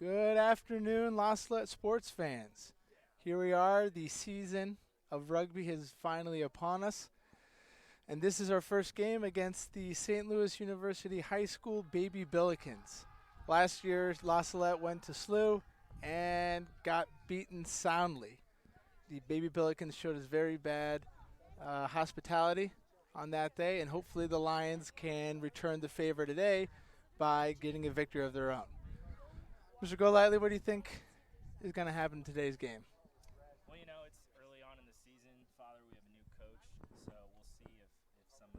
Good afternoon, La Salette sports fans. Here we are, the season of rugby is finally upon us. And this is our first game against the St. Louis University High School Baby Billikens. Last year, La Salette went to SLUH and got beaten soundly. The Baby Billikens showed us very bad hospitality on that day, and hopefully the Lions can return the favor today by getting a victory of their own. Mr. Golightly, what do you think is going to happen in today's game? Well, it's early on in the season. Father, we have a new coach, so we'll see if some of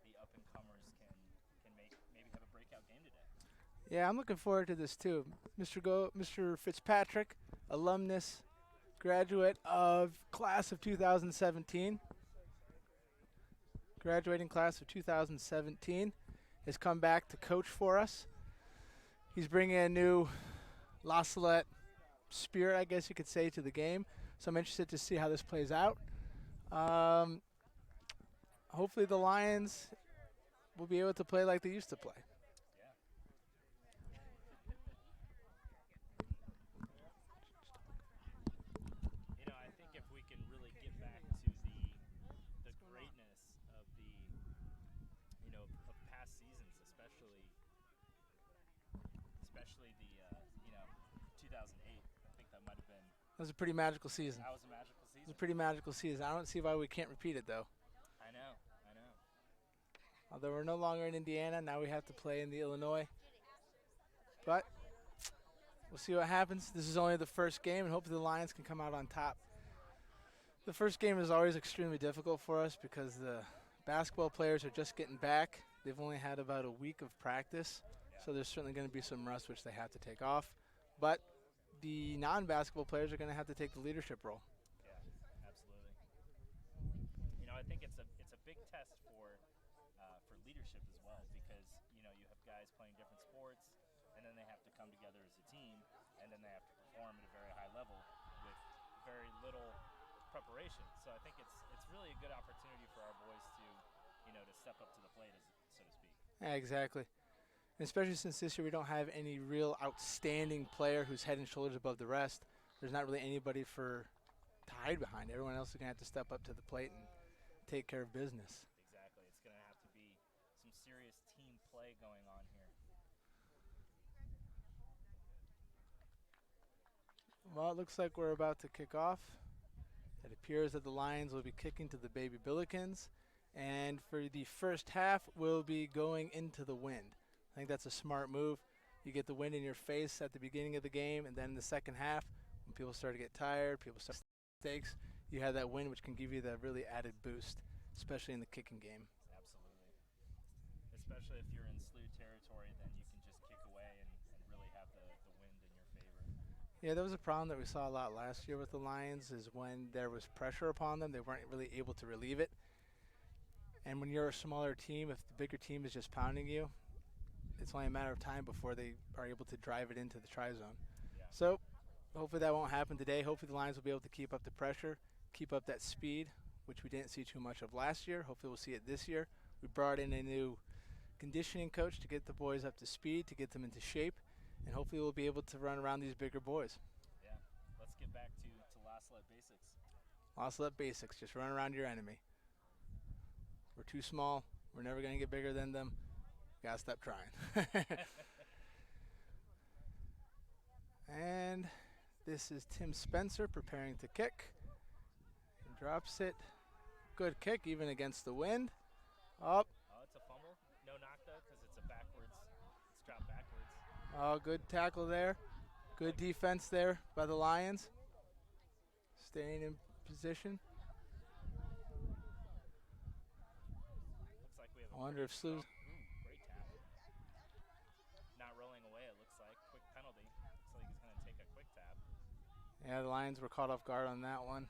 the up-and-comers can maybe have a breakout game today. Yeah, I'm looking forward to this too. Mr. Fitzpatrick, alumnus, graduate of class of 2017. Graduating class of 2017 has come back to coach for us. He's bringing a new La Salette spirit, I guess you could say, to the game. So I'm interested to see how this plays out. Hopefully the Lions will be able to play like they used to play. I think if we can really get back to the greatness of of past seasons, especially the 2008. I think that might have been. That was a pretty magical season. That was a magical It season. was a pretty magical season. I don't see why we can't repeat it, though. I know. Although we're no longer in Indiana, now we have to play in the Illinois. But we'll see what happens. This is only the first game, and hopefully the Lions can come out on top. The first game is always extremely difficult for us because the basketball players are just getting back. They've only had about a week of practice, so there's certainly going to be some rust which they have to take off. But the non-basketball players are going to have to take the leadership role. Yeah, absolutely. I think it's a big test for leadership as well, because you have guys playing different sports, and then they have to come together as a team, and then they have to perform at a very high level with very little preparation. So I think it's really a good opportunity for our boys to to step up to the plate, so to speak. Yeah, exactly. And especially since this year we don't have any real outstanding player who's head and shoulders above the rest. There's not really anybody to hide behind. Everyone else is going to have to step up to the plate and take care of business. Exactly. It's going to have to be some serious team play going on here. Well, it looks like we're about to kick off. It appears that the Lions will be kicking to the Baby Billikens. And for the first half, we'll be going into the wind. I think that's a smart move. You get the wind in your face at the beginning of the game, and then in the second half, when people start to get tired, people start to make mistakes, you have that wind which can give you that really added boost, especially in the kicking game. Absolutely. Especially if you're in SLUH territory, then you can just kick away and really have the wind in your favor. Yeah, that was a problem that we saw a lot last year with the Lions, is when there was pressure upon them, they weren't really able to relieve it. And when you're a smaller team, if the bigger team is just pounding you, it's only a matter of time before they are able to drive it into the try zone. Yeah. So hopefully that won't happen today. Hopefully the Lions will be able to keep up the pressure, keep up that speed, which we didn't see too much of last year. Hopefully we'll see it this year. We brought in a new conditioning coach to get the boys up to speed, to get them into shape, and hopefully we'll be able to run around these bigger boys. Yeah, let's get back to La Salette basics. La Salette basics, just run around your enemy. We're too small. We're never going to get bigger than them. Got to stop trying. And this is Tim Spencer preparing to kick. He drops it. Good kick, even against the wind. Up. Oh, it's a fumble. No knock, though, because it's a backwards. It's dropped backwards. Oh, good tackle there. Good defense there by the Lions. Staying in position. Looks like we have I wonder if SLUH. Great tackle. Not rolling away, it looks like. Quick penalty. Looks like he's going to take a quick tap. Yeah, the Lions were caught off guard on that one.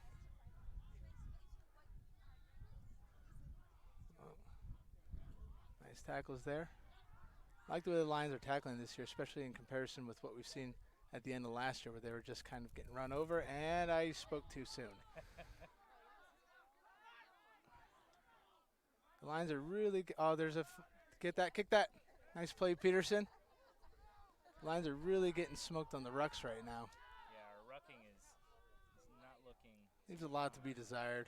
Oh. Nice tackles there. I like the way the Lions are tackling this year, especially in comparison with what we've seen at the end of last year, where they were just kind of getting run over, and I spoke too soon. The Lions are really, oh, there's a, kick that. Nice play, Peterson. Lions are really getting smoked on the rucks right now. Yeah, our rucking is not looking. Leaves a lot to be desired.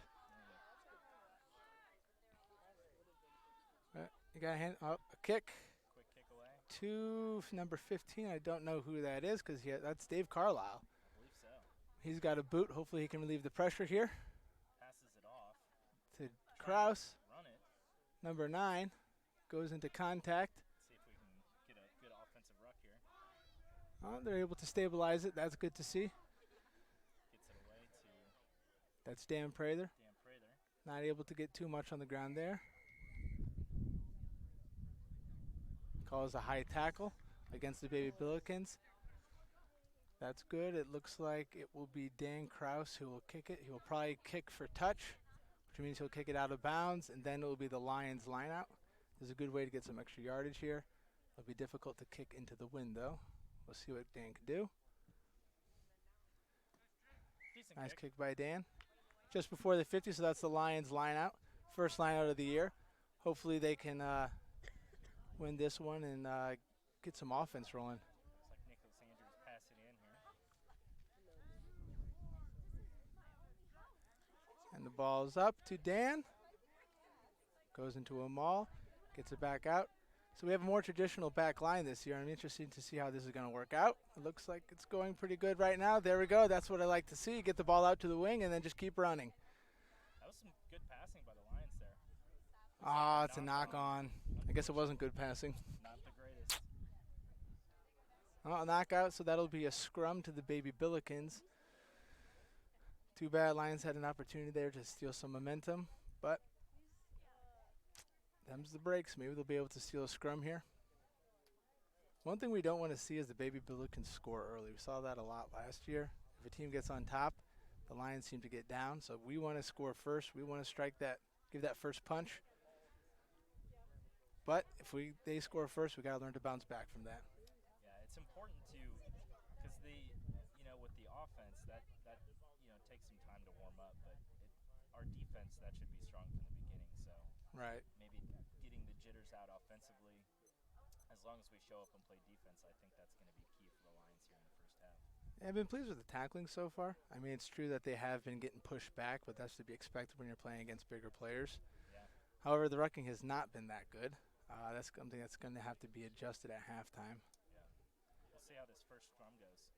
You got a hand, a kick Quick kick away. to number 15. I don't know who that is because that's Dave Carlisle. I believe so. He's got a boot. Hopefully he can relieve the pressure here. Passes it off. To Trying Kraus, to run it. number 9, goes into contact. See if we can get a good offensive ruck here. Oh, they're able to stabilize it. That's good to see. Gets it away to That's Dan Prather. Dan Prather. Not able to get too much on the ground there. Calls a high tackle against the Baby Billikens. That's good. It looks like it will be Dan Kraus who will kick it. He will probably kick for touch, which means he'll kick it out of bounds, and then it will be the Lions line out. This is a good way to get some extra yardage here. It'll be difficult to kick into the wind, though. We'll see what Dan can do. Decent Nice kick. kick by Dan. Just before the 50, so that's the Lions line out. First line out of the year. Hopefully they can win this one and get some offense rolling. Looks like Nicholas Andrews passing in here. And the ball's up to Dan. Goes into a maul. Gets it back out. So we have a more traditional back line this year. I'm interested to see how this is going to work out. It looks like it's going pretty good right now. There we go. That's what I like to see. Get the ball out to the wing and then just keep running. That was some good passing by the Lions there. Ah, it's a knock on. I guess it wasn't good passing. Not the greatest. Oh, a knockout, so that'll be a scrum to the Baby Billikens. Too bad Lions had an opportunity there to steal some momentum, but them's the breaks. Maybe they'll be able to steal a scrum here. One thing we don't want to see is the Baby Billikens score early. We saw that a lot last year. If a team gets on top, the Lions seem to get down, so we want to score first. We want to strike that, give that first punch. But if they score first, we got to learn to bounce back from that. Yeah, it's important to, because with the offense, that takes some time to warm up. But our defense, that should be strong from the beginning. So Right. maybe getting the jitters out offensively, as long as we show up and play defense, I think that's going to be key for the Lions here in the first half. I've been pleased with the tackling so far. I mean, it's true that they have been getting pushed back, but that's to be expected when you're playing against bigger players. Yeah. However, the rucking has not been that good. That's something that's going to have to be adjusted at halftime. Yeah. We'll see how this first scrum goes.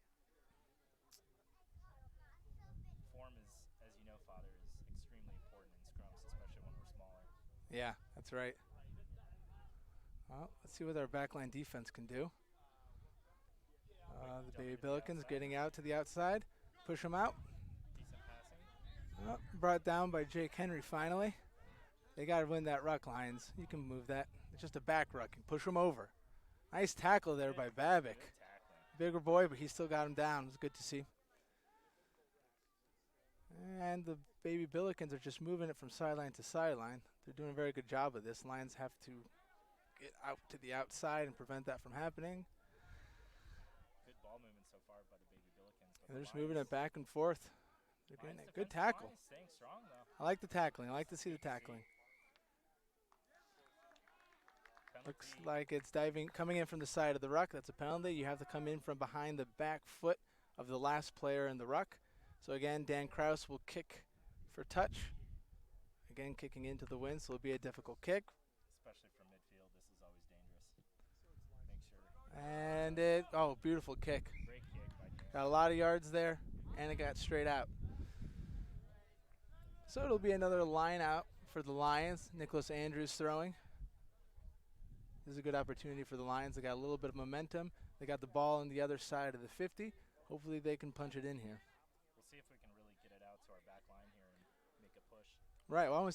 Form is, as you know, Father, is extremely important in scrums, especially when we're smaller. Yeah, that's right. Well, let's see what our backline defense can do. The Baby Billikens getting out to the outside. Push them out. Decent passing. Brought down by Jake Henry finally. They got to win that ruck, Lions. You can move that. It's just a back ruck. Push them over. Nice tackle there by Babic. Good tackling. Bigger boy, but he still got him down. It was good to see. And the Baby Billikens are just moving it from sideline to sideline. They're doing a very good job of this. Lions have to get out to the outside and prevent that from happening. Good ball movement so far by the Baby Billikens. but And they're the just moving Lions- it back and forth. They're getting Lions it. Good defensive tackle. line is staying strong, though. I like the tackling. I like to see the tackling. Looks Penalty. like it's coming in from the side of the ruck. That's a penalty. You have to come in from behind the back foot of the last player in the ruck. So again, Dan Kraus will kick for touch. Again, kicking into the wind, so it'll be a difficult kick. Especially from midfield, this is always dangerous. Make sure. And beautiful kick. Great kick by Dan. Got a lot of yards there, and it got straight out. So it'll be another line out for the Lions. Nicholas Andrews throwing. This is a good opportunity for the Lions. They got a little bit of momentum. They got the ball on the other side of the 50. Hopefully they can punch it in here. We'll see if we can really get it out to our back line here and make a push. Right. Well, I want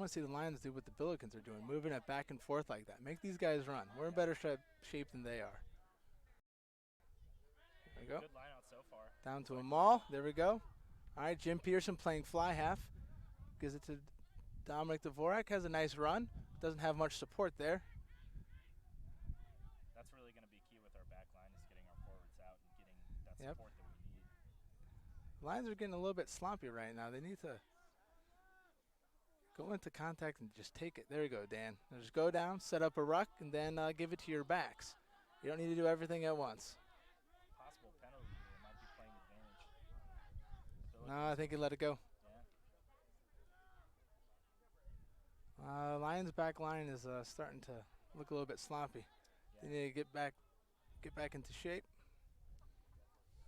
to see the Lions do what the Billikens are doing, moving it back and forth like that. Make these guys run. We're in better shape than they are. There we go. Good line out so far. Down to a maul. There we go. All right, Jim Pearson playing fly half. Gives it to Dominic Dvorak. Has a nice run. Doesn't have much support there. That's really going to be key with our back line is getting our forwards out and getting that Yep. support that we need. Lions are getting a little bit sloppy right now. They need to go into contact and just take it. There you go, Dan. Now just go down, set up a ruck, and then give it to your backs. You don't need to do everything at once. Possible penalty here. Might be playing advantage. No, I think he let it go. Yeah. Lions back line is starting to look a little bit sloppy. They need to get back into shape.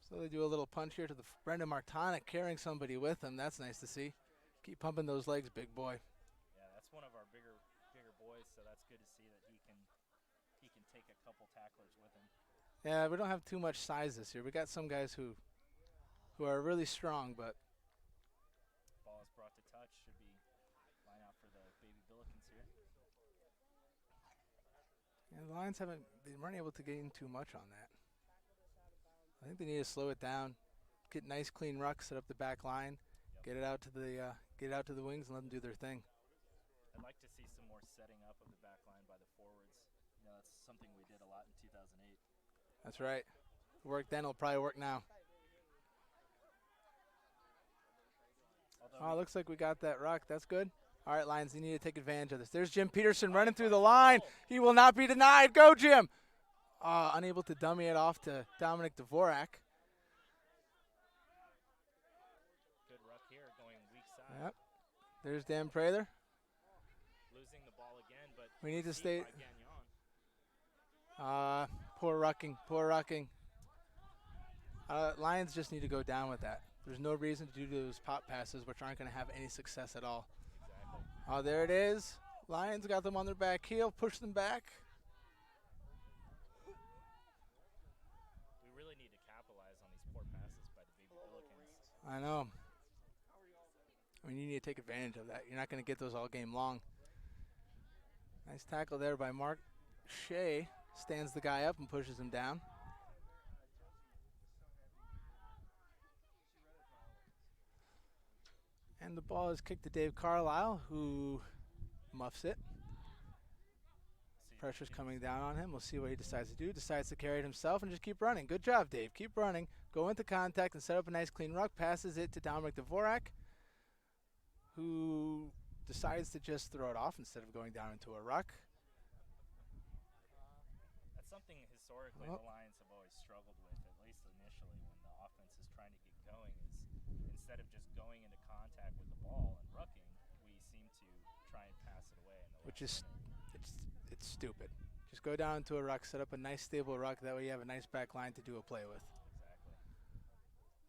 So they do a little punch here to the Brendan Martonic carrying somebody with him. That's nice to see. Keep pumping those legs, big boy. Yeah, that's one of our bigger boys, so that's good to see that he can take a couple tacklers with him. Yeah, we don't have too much size this year. We got some guys who are really strong, but Ball is brought to touch. Should be line out for the Baby Billikens here. yeah, the Lions weren't able to gain too much on that. I think they need to slow it down, get nice clean ruck, set up the back line, get it out to the wings and let them do their thing. I'd like to see some more setting up of the back line by the forwards. You know, that's something we did a lot in 2008. That's right. Work then will probably work now. Oh, looks like we got that ruck. That's good. All right, Lions, you need to take advantage of this. There's Jim Peterson running through the line. He will not be denied. Go, Jim. Unable to dummy it off to Dominic Dvorak. Good ruck here, going weak side. Yep. There's Dan Prather. Losing the ball again, but we need to stay. Gagnon. Poor rucking. Poor rucking. Lions just need to go down with that. There's no reason to do those pop passes, which aren't going to have any success at all. Exactly. Oh, there it is. Lions got them on their back heel, push them back. We really need to capitalize on these poor passes by the Baby Billikens. I know. I mean, you need to take advantage of that. You're not going to get those all game long. Nice tackle there by Mark Shea. Stands the guy up and pushes him down. And the ball is kicked to Dave Carlisle, who muffs it. Pressure's coming down on him. We'll see what he decides to do. Decides to carry it himself and just keep running. Good job, Dave. Keep running. Go into contact and set up a nice clean ruck. Passes it to Dominic Dvorak, who decides to just throw it off instead of going down into a ruck. That's something historically the Lions have always struggled with, at least initially when the offense is trying to get going, is instead of just going into contact with the ball and rucking, we seem to try and pass it away. Which is, it's stupid. Just go down to a ruck, set up a nice stable ruck. That way you have a nice back line to do a play with. Exactly.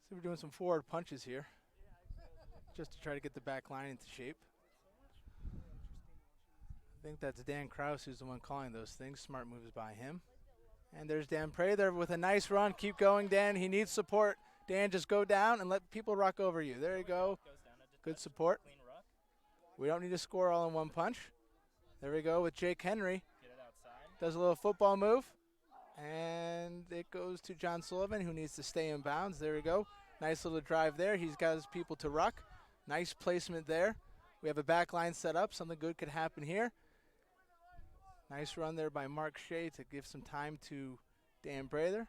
So we're doing some forward punches here, just to try to get the back line into shape. I think that's Dan Krause who's the one calling those things. Smart moves by him. And there's Dan Prather with a nice run. Keep going, Dan. He needs support. Dan, just go down and let people ruck over you. There you go. Good support. We don't need to score all in one punch. There we go with Jake Henry. Does a little football move. And it goes to John Sullivan, who needs to stay in bounds. There we go. Nice little drive there. He's got his people to ruck. Nice placement there. We have a back line set up. Something good could happen here. Nice run there by Mark Shea to give some time to Dan Prather.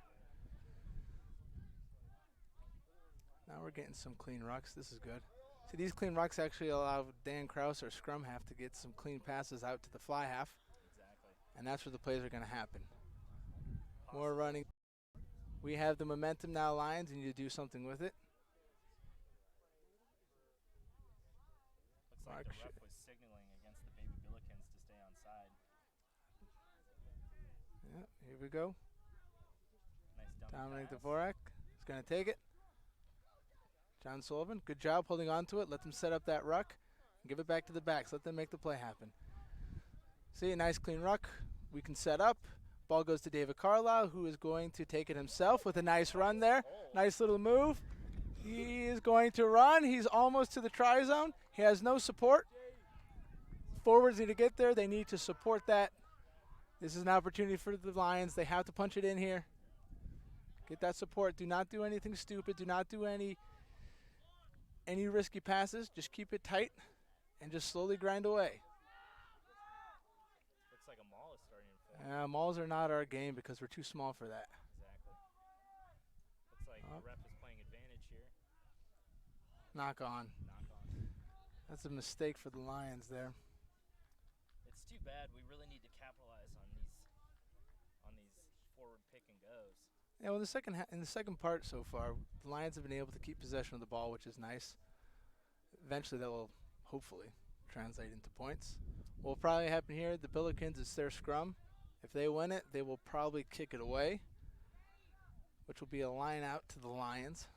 Now we're getting some clean rucks. This is good. See, these clean rucks actually allow Dan Krause or scrum half to get some clean passes out to the fly half. Exactly. And that's where the plays are going to happen. More running. We have the momentum now, Lions. You need to do something with it. Looks like the ref was signaling against the Baby Billikens to stay on side. Yeah, here we go. Nice Dominic Dvorak is going to take it. John Sullivan, good job holding on to it. Let them set up that ruck. And give it back to the backs. Let them make the play happen. See, a nice clean ruck. We can set up. Ball goes to David Carlisle, who is going to take it himself with a nice run there. Nice little move. He is going to run. He's almost to the try zone. He has no support. Forwards need to get there. They need to support that. This is an opportunity for the Lions. They have to punch it in here. Get that support. Do not do anything stupid. Do not do any risky passes. Just keep it tight and just slowly grind away. Looks like a maul is starting to form. Mauls are not our game because we're too small for that. Exactly. Looks like the ref is playing advantage here. Knock on. Knock on. That's a mistake for the Lions there. It's too bad. We really need to capitalize on these Yeah, well, in the second part so far, the Lions have been able to keep possession of the ball, which is nice. Eventually, that will hopefully translate into points. What will probably happen here, the Billikens, it's their scrum. If they win it, they will probably kick it away, which will be a line out to the Lions.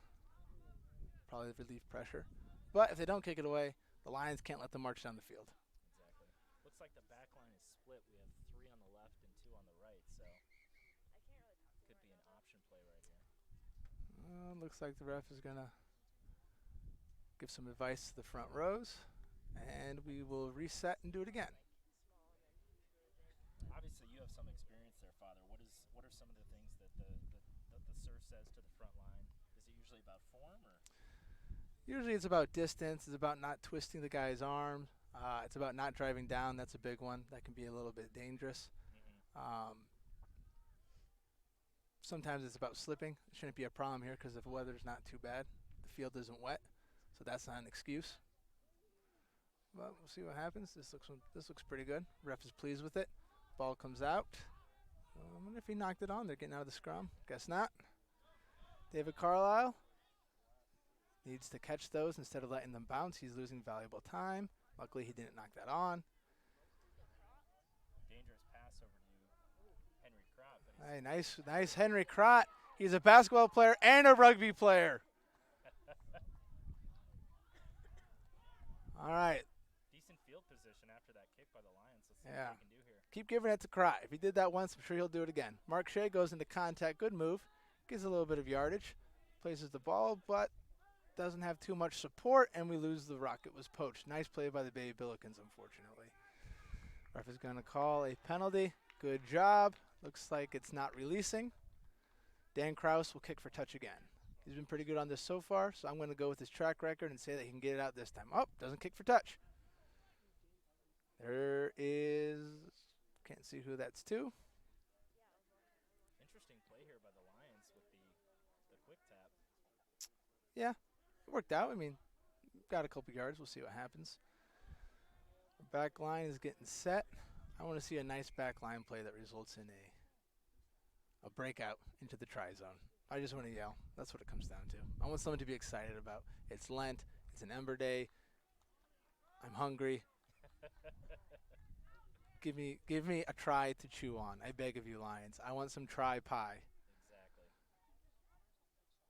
Probably relieve pressure. But if they don't kick it away, the Lions can't let them march down the field. Exactly. Looks like the back line is split. We have 3 on the left and 2 on the right, so could be an option play right here. Looks like the ref is going to give some advice to the front rows, and we will reset and do it again. Obviously, you have some experience there, Father. What are some of the things that the SLUH says to the front line? Is it usually about form, or? Usually it's about distance. It's about not twisting the guy's arm. It's about not driving down. That's a big one. That can be a little bit dangerous. Sometimes it's about slipping. It shouldn't be a problem here because if the weather's not too bad, the field isn't wet, so that's not an excuse. But we'll see what happens. This looks pretty good. Ref is pleased with it. Ball comes out. I wonder if he knocked it on. They're getting out of the scrum. Guess not. David Carlisle needs to catch those instead of letting them bounce. He's losing valuable time. Luckily, he didn't knock that on. Dangerous pass over to Henry Crott. Hey, nice Henry Crott. He's a basketball player and a rugby player. All right. Decent field position after that kick by the Lions. Let's see Yeah. what they can do here. Keep giving it to Crott. If he did that once, I'm sure he'll do it again. Mark Shea goes into contact. Good move. Gives a little bit of yardage. Places the ball, but doesn't have too much support, and we lose the ruck. It was poached. Nice play by the Baby Billikens, unfortunately. Ref is going to call a penalty. Good job. Looks like it's not releasing. Dan Kraus will kick for touch again. He's been pretty good on this so far, so I'm going to go with his track record and say that he can get it out this time. Oh, doesn't kick for touch. There is, can't see who that's to. Interesting play here by the Lions with the quick tap. Yeah, it worked out. I mean, got a couple yards. We'll see what happens. Our back line is getting set. I want to see a nice back line play that results in a breakout into the try zone. I just want to yell. That's what it comes down to. I want someone to be excited about. It's Lent. It's an Ember Day. I'm hungry. Give me a try to chew on. I beg of you, Lions. I want some try pie. Exactly.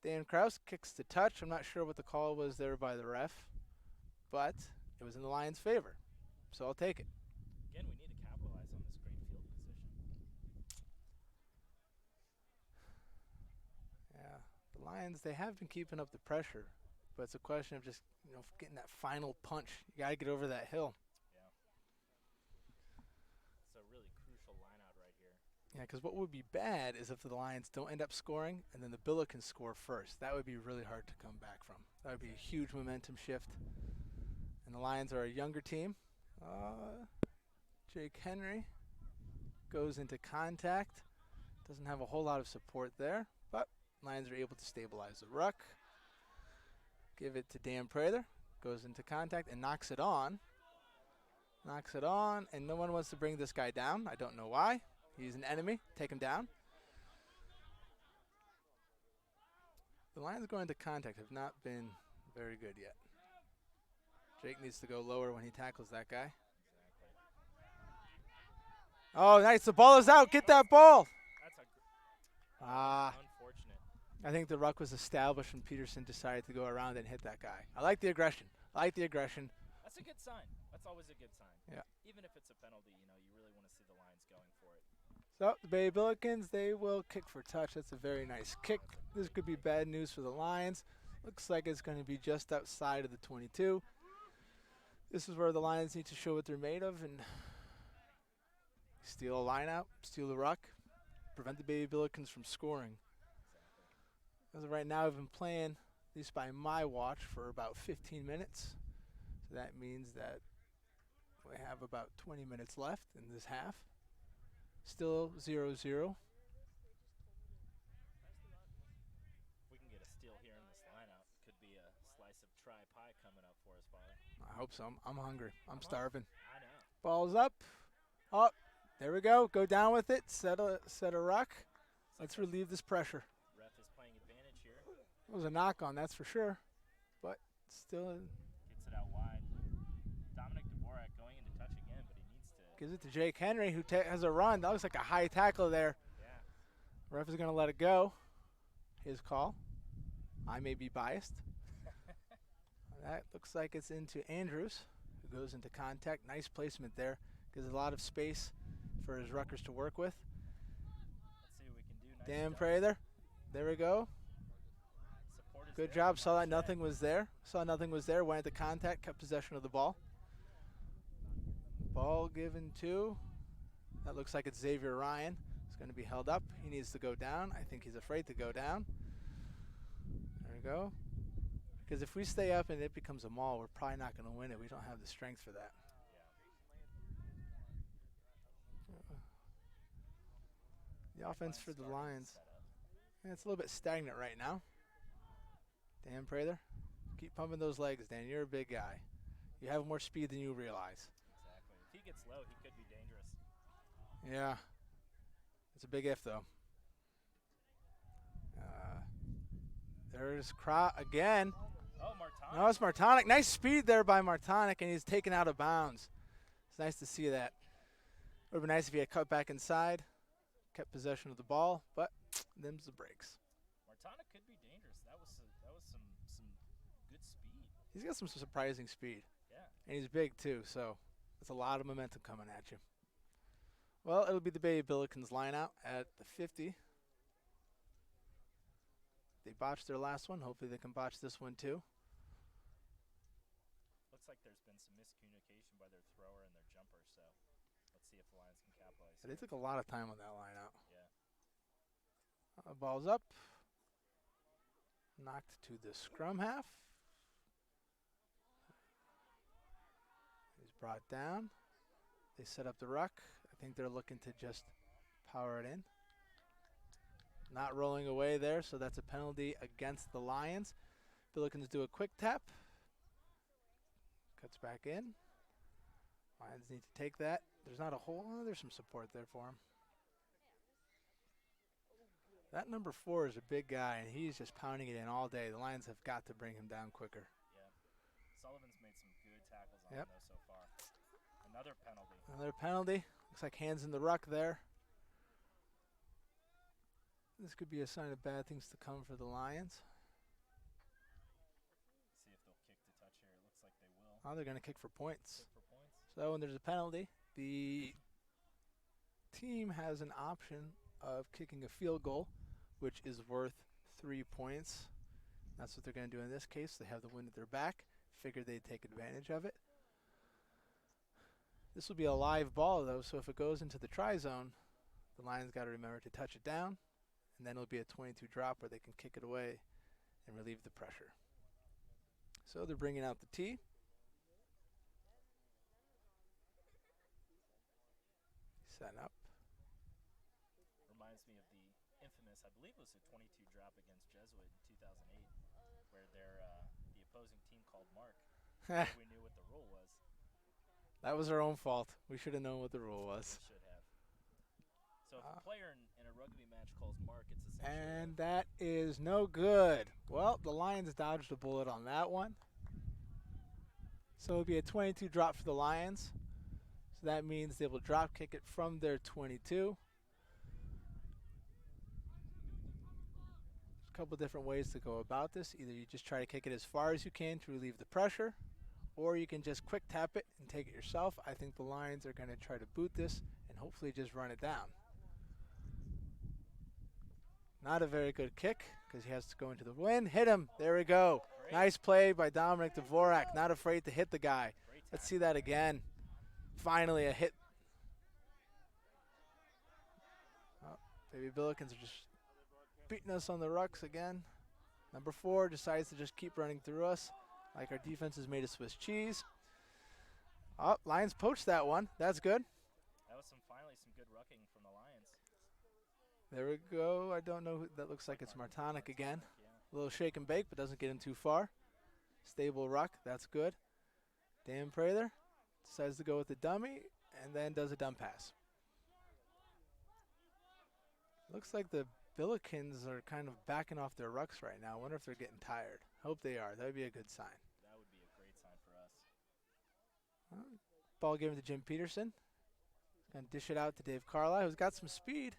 Dan Kraus kicks the touch. I'm not sure what the call was there by the ref, but it was in the Lions' favor, so I'll take it. Again, we need to capitalize on this great field position. Yeah, the Lions, they have been keeping up the pressure, but it's a question of just, getting that final punch. You got to get over that hill. Yeah. It's a really crucial line out right here. Yeah, because what would be bad is if the Lions don't end up scoring and then the Billikens score first. That would be really hard to come back from. That would be a huge momentum shift. And the Lions are a younger team. Jake Henry goes into contact. Doesn't have a whole lot of support there, but Lions are able to stabilize the ruck. Give it to Dan Prather. Goes into contact and knocks it on. And no one wants to bring this guy down. I don't know why. He's an enemy. Take him down. The Lions going into contact have not been very good yet. Jake needs to go lower when he tackles that guy. Oh, nice. The ball is out. Get that ball. That's unfortunate. I think the ruck was established when Peterson decided to go around and hit that guy. I like the aggression. That's a good sign. That's always a good sign. Yeah. Even if it's a penalty, you really want to see the Lions going for it. So the Baby Billikens, they will kick for touch. That's a very nice kick. This could be bad news for the Lions. Looks like it's going to be just outside of the 22. This is where the Lions need to show what they're made of and steal a line out, steal the ruck, prevent the Baby Billikens from scoring. As of right now, I've been playing, at least by my watch, for about 15 minutes. So that means that we have about 20 minutes left in this half. Still 0-0. If we can get a steal here in this lineup, could be a slice of try pie coming up for us, Father. I hope so. I'm hungry. I'm starving. I know. Ball's up. Up. There we go. Go down with it. Set a ruck. Let's relieve this pressure. It was a knock on, that's for sure. But still Gets it out wide. Dominic Dvorak going into touch again, but he needs to. gives it to Jake Henry, who has a run. That looks like a high tackle there. Yeah. Ref is going to let it go. His call. I may be biased. That looks like it's into Andrews, who goes into contact. Nice placement there. Gives a lot of space for his ruckers to work with. Let's see what we can do. Nice Dan dunk. Prather. There we go. Support is Good there, job. but Saw not that nothing was there. Went into contact, kept possession of the ball. Ball given to, that looks like it's Xavier Ryan. It's going to be held up. He needs to go down. I think he's afraid to go down. There we go. Because if we stay up and it becomes a maul, we're probably not going to win it. We don't have the strength for that. The offense for the Lions. Yeah, it's a little bit stagnant right now. Dan Prather, keep pumping those legs, Dan. You're a big guy. You have more speed than you realize. Exactly. If he gets low, he could be dangerous. Yeah. It's a big if, though. There's again. Oh, Martonic. No, it's Martonic. Nice speed there by Martonic, and he's taken out of bounds. It's nice to see that. It would have been nice if he had cut back inside, kept possession of the ball, but them's the breaks. Martonic could be dangerous. That was some good speed. He's got some surprising speed. Yeah. And he's big, too, so that's a lot of momentum coming at you. Well, it'll be the Bay Billikens line out at the 50. They botched their last one. Hopefully they can botch this one, too. Looks like there's been some miscommunication by their thrower and their jumper, so let's see if the Lions can capitalize. They here. took a lot of time on that line out. Yeah. Ball's up. Knocked to the scrum half. He's brought down. They set up the ruck. I think they're looking to just power it in. Not rolling away there, so that's a penalty against the Lions. Billikens do a quick tap. Cuts back in. Lions need to take that. There's not a whole, there's some support there for him. That number 4 is a big guy, and he's just pounding it in all day. The Lions have got to bring him down quicker. Yeah. Sullivan's made some good tackles on Yep. him, though, so far. Another penalty. Another penalty. Looks like hands in the ruck there. This could be a sign of bad things to come for the Lions. See if they'll kick to touch here. It looks like they will. Oh, they're going to kick for points. Kick for points. So when there's a penalty, the team has an option of kicking a field goal, which is worth 3 points. That's what they're going to do in this case. They have the wind at their back. Figured they'd take advantage of it. This will be a live ball, though, so if it goes into the try zone, the Lions got to remember to touch it down, and then it'll be a 22 drop where they can kick it away and relieve the pressure. So they're bringing out the tee. Setting up. Reminds me of the infamous, I believe it was a 22 drop against Jesuit in 2008, where the opposing team called Mark. We knew what the rule was. That was our own fault. We should have known what the rule was. We should have. So if a player in a rugby match calls Mark, it's essentially. And that is no good. Well, the Lions dodged a bullet on that one. So it'll be a 22 drop for the Lions. So that means they will drop kick it from their 22. There's a couple different ways to go about this. Either you just try to kick it as far as you can to relieve the pressure, or you can just quick tap it and take it yourself. I think the Lions are going to try to boot this and hopefully just run it down. Not a very good kick because he has to go into the wind. Hit him. There we go. Great. Nice play by Dominic Dvorak. Not afraid to hit the guy. Great Let's tackle. see that again. Finally a hit. Oh, Baby Billikens are just beating us on the rucks again. Number 4 decides to just keep running through us like our defense has made a Swiss cheese. Oh, Lions poached that one. That's good. That was finally some good rucking from the Lions. There we go. I don't know who that looks like. It's Martonic again. Yeah. A little shake and bake, but doesn't get him too far. Stable ruck. That's good. Dan Prather decides to go with the dummy and then does a dumb pass. Looks like the Billikens are kind of backing off their rucks right now. I wonder if they're getting tired. Hope they are. That would be a good sign. That would be a great sign for us. Ball given to Jim Peterson. Going to dish it out to Dave Carlisle, who's got some speed,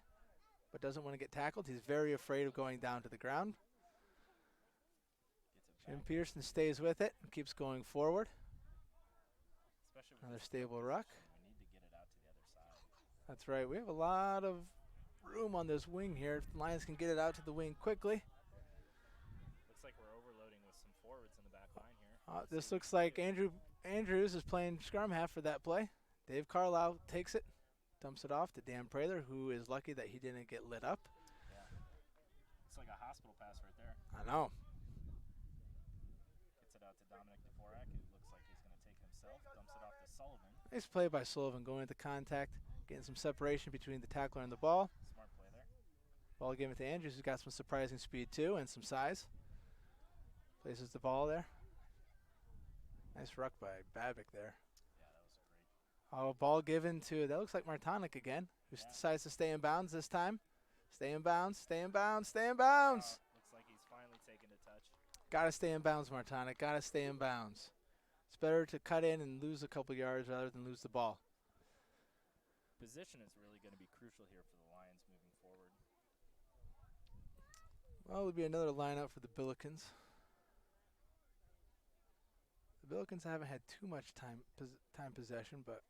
but doesn't want to get tackled. He's very afraid of going down to the ground. Jim Peterson stays with it and keeps going forward. Another stable ruck. We need to get it out to the other side. That's right. We have a lot of room on this wing here. If the Lions can get it out to the wing quickly. Looks like we're overloading with some forwards in the back line here. This looks like Andrews is playing scrum half for that play. Dave Carlisle takes it, dumps it off to Dan Prather, who is lucky that he didn't get lit up. Yeah. It's like a hospital pass right there. I know. Gets it out to Dominic DeForak. It looks like he's going to take himself. Dumps it off to Sullivan. Nice play by Sullivan going into contact, getting some separation between the tackler and the ball. Smart play there. Ball given to Andrews, who's got some surprising speed too and some size. Places the ball there. Nice ruck by Babic there. Yeah, that was great. Ball given to, that looks like Martonic again, who decides to stay in bounds this time. Stay in bounds, stay in bounds, stay in bounds. Looks like he's finally taken a touch. Gotta stay in bounds, Martonic, gotta stay in bounds. It's better to cut in and lose a couple yards rather than lose the ball. Position is really going to be crucial here for the Lions moving forward. Well, it'll be another lineup for the Billikens. The Billikens haven't had too much time possession, but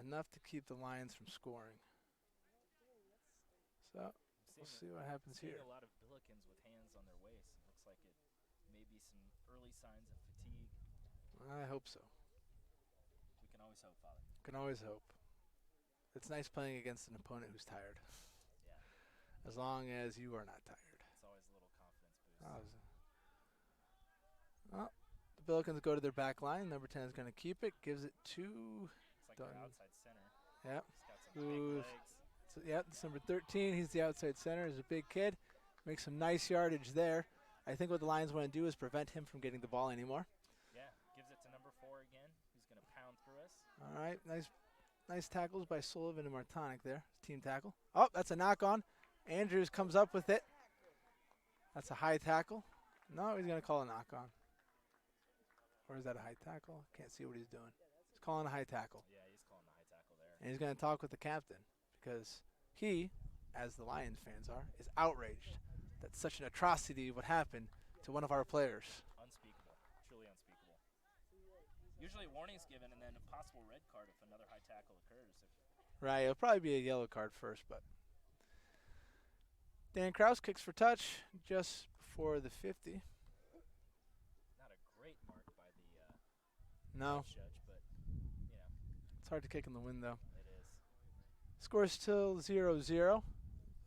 enough to keep the Lions from scoring. So we'll see what happens here. A lot of Billikens with hands on their waist. It looks like it may be some early signs of fatigue. I hope so. We can always hope, Father. Can always hope. It's nice playing against an opponent who's tired. Yeah. As long as you are not tired. It's always a little confidence boost. Well, the Billikens go to their back line. Number 10 is going to keep it. Gives it to... It's like their outside center. Yep. He's got some big legs. So, yep, it's number 13. He's the outside center. He's a big kid. Makes some nice yardage there. I think what the Lions want to do is prevent him from getting the ball anymore. Yeah, gives it to number 4 again. Who's going to pound through us. All right, nice tackles by Sullivan and Martonic there. Team tackle. Oh, that's a knock on. Andrews comes up with it. That's a high tackle. No, he's going to call a knock on. Or is that a high tackle? Can't see what he's doing. He's calling a high tackle. Yeah, he's calling the high tackle there. And he's going to talk with the captain because he, as the Lions fans are, is outraged that such an atrocity would happen to one of our players. Unspeakable. Truly unspeakable. Usually a warning's given and then a possible red card if another high tackle occurs. Right, it'll probably be a yellow card first, but Dan Kraus kicks for touch just before the 50. Not a great mark by the No, judge, but, you know, it's hard to kick in the wind, though. it is. Score still 0-0. At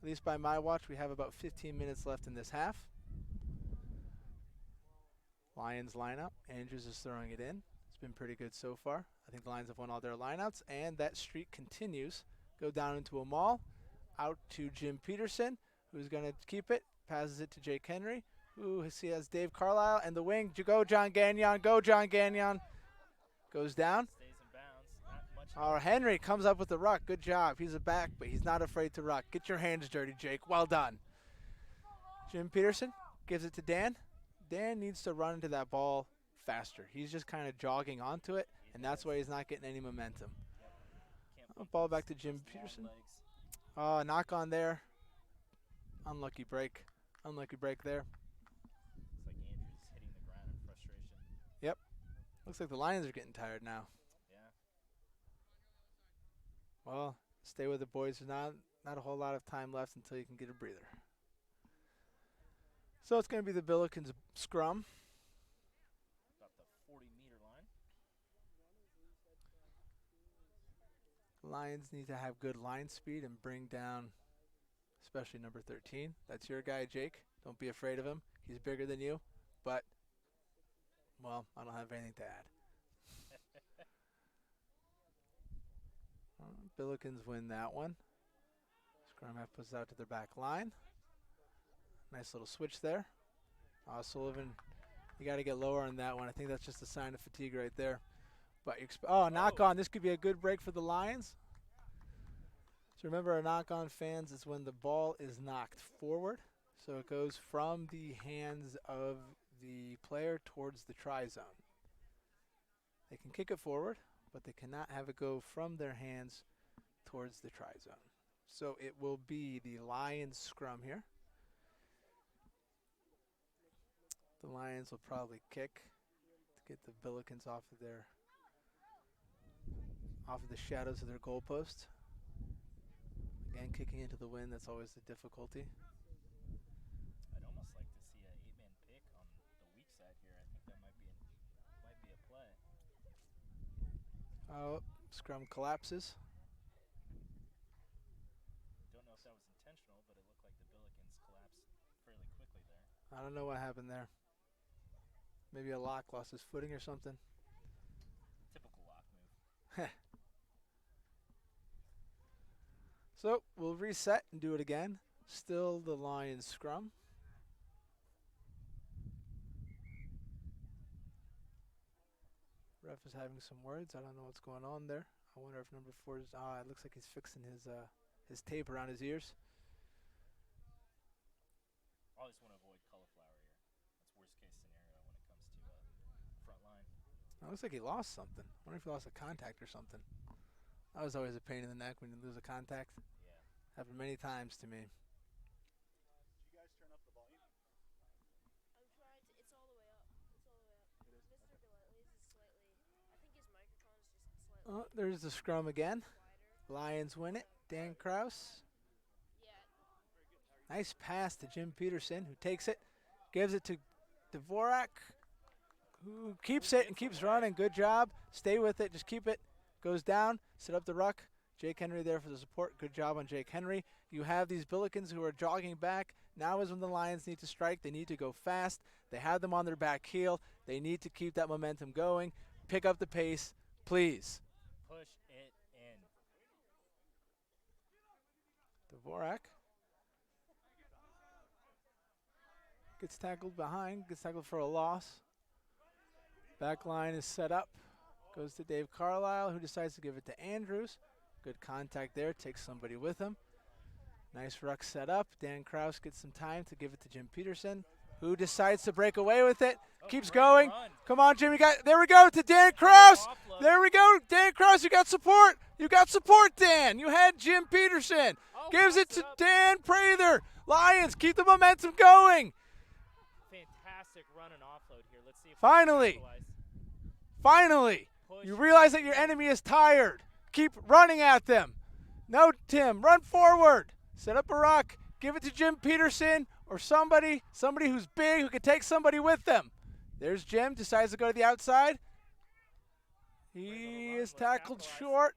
least by my watch, we have about 15 minutes left in this half. Lions lineup. Andrews is throwing it in. It's been pretty good so far. I think the Lions have won all their lineouts, and that streak continues. Go down into a maul. Out to Jim Peterson, who's going to keep it. Passes it to Jake Henry, who has Dave Carlisle, and the wing. Go, John Gagnon. Go, John Gagnon. Goes down. Stays in bounds. Not much. Oh, Henry comes up with the ruck. Good job. He's a back, but he's not afraid to ruck. Get your hands dirty, Jake. Well done. Jim Peterson gives it to Dan. Dan needs to run into that ball faster. He's just kind of jogging onto it, and that's why he's not getting any momentum. Ball back to Jim Peterson. Knock on there. Unlucky break. Unlucky break there. Looks like Andrews hitting the ground in frustration. Yep. Looks like the Lions are getting tired now. Yeah. Well, stay with the boys. There's not a whole lot of time left until you can get a breather. So it's going to be the Billikens scrum. About the 40-meter line. Lions need to have good line speed and bring down, especially number 13. That's your guy, Jake. Don't be afraid of him. He's bigger than you, but, well, I don't have anything to add. Billikens win that one. Scrum half puts it out to their back line. Nice little switch there. Sullivan, you got to get lower on that one. I think that's just a sign of fatigue right there. But knock on. This could be a good break for the Lions. So remember, our knock-on fans is when the ball is knocked forward. So it goes from the hands of the player towards the try zone. They can kick it forward, but they cannot have it go from their hands towards the try zone. So it will be the Lions scrum here. The Lions will probably kick to get the Billikens off of the shadows of their goalpost. Again, kicking into the wind, that's always the difficulty. I'd almost like to see an 8-man pick on the weak side here. I think that might be a play. Oh, scrum collapses. Don't know if that was intentional, but it looked like the Billikens collapsed fairly quickly there. I don't know what happened there. Maybe a lock lost his footing or something. Typical lock move. So we'll reset and do it again. Still the Lions scrum. Ref is having some words. I don't know what's going on there. I wonder if number 4 is. It looks like he's fixing his tape around his ears. Always want to avoid cauliflower here. That's worst case scenario when it comes to front line. It looks like he lost something. I wonder if he lost a contact or something. That was always a pain in the neck when you lose a contact. Yeah. Happened many times to me. Did you guys turn up the volume? I'm trying to. It's all the way up. It's all the way up. Mr. Delaney's is slightly. I think his microphone is just slightly Oh, there's the scrum again. quieter. Lions win it. Dan Kraus. Yeah. Nice pass to Jim Peterson, who takes it, gives it to Dvorak, who keeps it and keeps running. Good job. Stay with it. Just keep it. Goes down. Set up the ruck. Jake Henry there for the support. Good job on Jake Henry. You have these Billikens who are jogging back. Now is when the Lions need to strike. They need to go fast. They have them on their back heel. They need to keep that momentum going. Pick up the pace, please. Push it in. Dvorak gets tackled behind. Gets tackled for a loss. Back line is set up. Goes to Dave Carlisle, who decides to give it to Andrews. Good contact there. Takes somebody with him. Nice ruck set up. Dan Kraus gets some time to give it to Jim Peterson, who decides to break away with it. Keeps Great going. run. Come on, Jim. There we go to Dan Kraus. Offload. There we go. Dan Kraus, you got support. You got support, Dan. You had Jim Peterson. Oh, Gives it pops to up. Dan Prather. Lions, keep the momentum going. Fantastic run and offload here. Let's see if Finally. we can capitalize. Finally, Push you realize that your enemy is tired. Keep running at them. No, Tim, run forward. Set up a ruck. Give it to Jim Peterson or somebody who's big who can take somebody with them. There's Jim, decides to go to the outside. He is tackled short.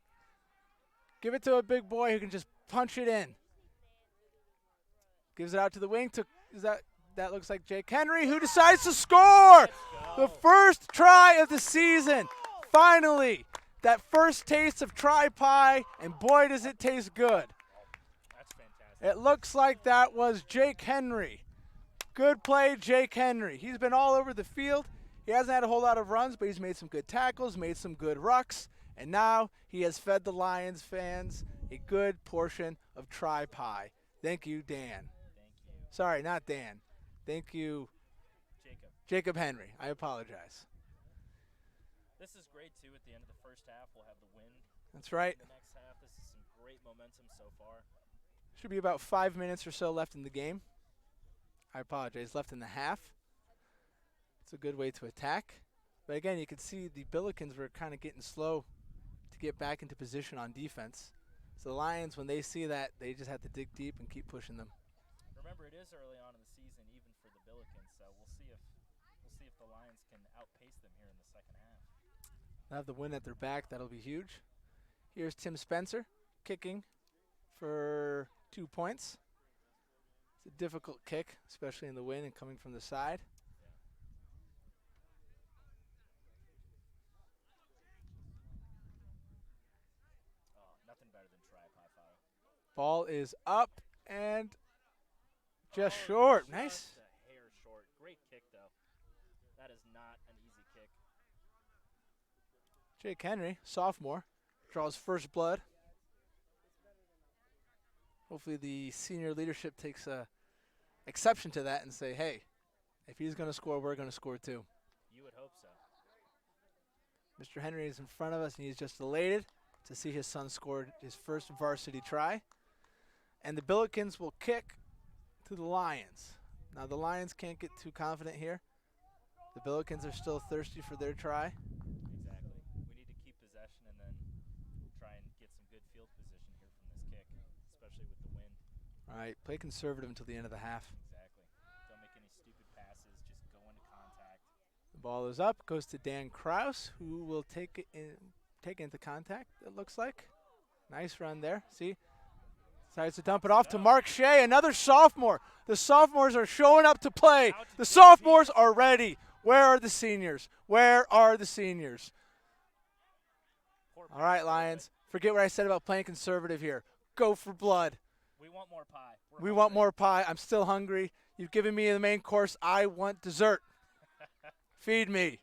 Give it to a big boy who can just punch it in. Gives it out to the wing. That looks like Jake Henry, who decides to score. The first try of the season. Finally, that first taste of tri-pie, and boy, does it taste good. That's fantastic. It looks like that was Jake Henry. Good play, Jake Henry. He's been all over the field. He hasn't had a whole lot of runs, but he's made some good tackles, made some good rucks, and now he has fed the Lions fans a good portion of tri-pie. Thank you, Dan. Thank you, Sorry, not Dan. Thank you, Jacob. Jacob Henry. I apologize. This is great, too. At the end of the first half, we'll have the wind. That's right. In the next half, this is some great momentum so far. Should be about 5 minutes or so left in the game. I apologize. Left in the half. It's a good way to attack. But again, you can see the Billikens were kind of getting slow to get back into position on defense. So the Lions, when they see that, they just have to dig deep and keep pushing them. Remember, it is early on in the season, even for the Billikens, so we'll see if the Lions can outpace them here in the second half. They'll have the win at their back. That'll be huge. Here's Tim Spencer kicking for 2 points. It's a difficult kick, especially in the wind and coming from the side. Oh, nothing better than tri-pie fire. Ball is up and just Oh, short. just Nice. a hair short. Great kick, though. That is not an easy kick. Jake Henry, sophomore, draws first blood. Hopefully the senior leadership takes exception to that and say, hey, if he's going to score, we're going to score too. You would hope so. Mr. Henry is in front of us, and he's just elated to see his son scored his first varsity try. And the Billikens will kick to the Lions. Now, the Lions can't get too confident here. The Billikens are still thirsty for their try. Exactly. We need to keep possession and then try and get some good field position here from this kick, especially with the wind. All right, play conservative until the end of the half. Exactly. Don't make any stupid passes. Just go into contact. The ball is up, goes to Dan Kraus, who will take it into contact, it looks like. Nice run there. See? Decides to dump it off to Mark Shea, another sophomore. The sophomores are showing up to play. The sophomores are ready. Where are the seniors? Where are the seniors? All right, Lions. Forget what I said about playing conservative here. Go for blood. We want more pie. We want more pie. I'm still hungry. You've given me the main course. I want dessert. Feed me.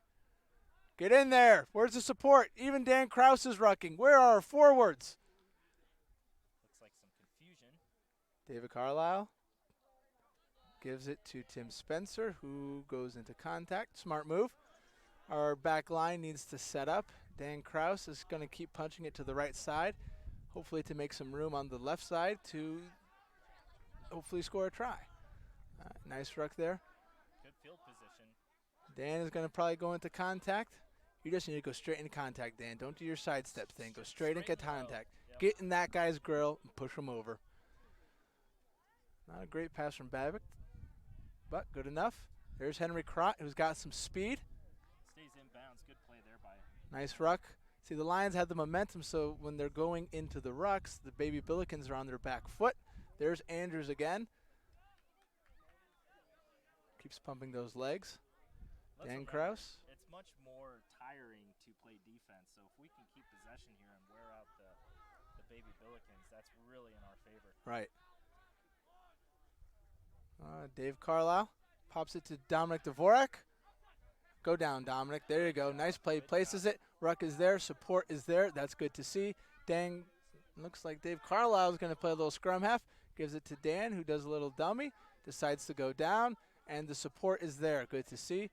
Get in there. Where's the support? Even Dan Kraus is rucking. Where are our forwards? Looks like some confusion. David Carlisle gives it to Tim Spencer, who goes into contact. Smart move. Our back line needs to set up. Dan Kraus is going to keep punching it to the right side, hopefully to make some room on the left side to hopefully score a try. Nice ruck there. Good field position. Dan is going to probably go into contact. You just need to go straight into contact, Dan. Don't do your sidestep thing. Go straight into contact. Yep. Get in that guy's grill and push him over. Not a great pass from Babic, but good enough. There's Henry Crott, who's got some speed. Stays inbounds. Good play there by. Nice ruck. See, the Lions have the momentum, so when they're going into the rucks, the baby Billikens are on their back foot. There's Andrews again. Keeps pumping those legs. Let's Dan remember, Kraus. It's much more tiring to play defense, so if we can keep possession here and wear out the baby Billikens, that's really in our favor. Right. Dave Carlisle pops it to Dominic Dvorak. Go down, Dominic. There you go. Nice play. Places it. Ruck is there. Support is there. That's good to see. Dan, looks like Dave Carlisle is going to play a little scrum half. Gives it to Dan, who does a little dummy. Decides to go down, and the support is there. Good to see.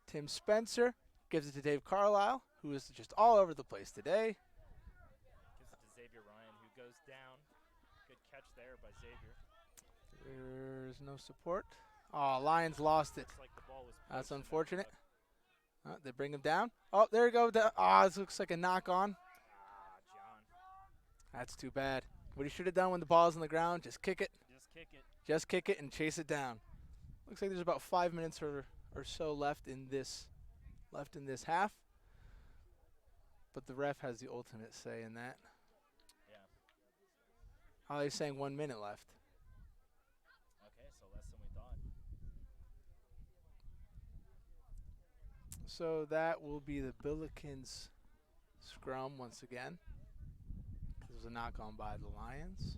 Tim Spencer gives it to Dave Carlisle, who is just all over the place today. Gives it to Xavier Ryan, who goes down. Good catch there by Xavier. There's no support. Oh, Lions lost it. Looks like the ball was That's pushed and unfortunate. then They bring him down. Oh, there you go. This looks like a knock on. John. That's too bad. What he should have done when the ball's on the ground, just kick it. Just kick it. Just kick it and chase it down. Looks like there's about 5 minutes or so left in this half. But the ref has the ultimate say in that. Yeah. Oh, he's saying 1 minute left. Okay, so less than we thought. So that will be the Billikens scrum once again. There's a knock on by the Lions.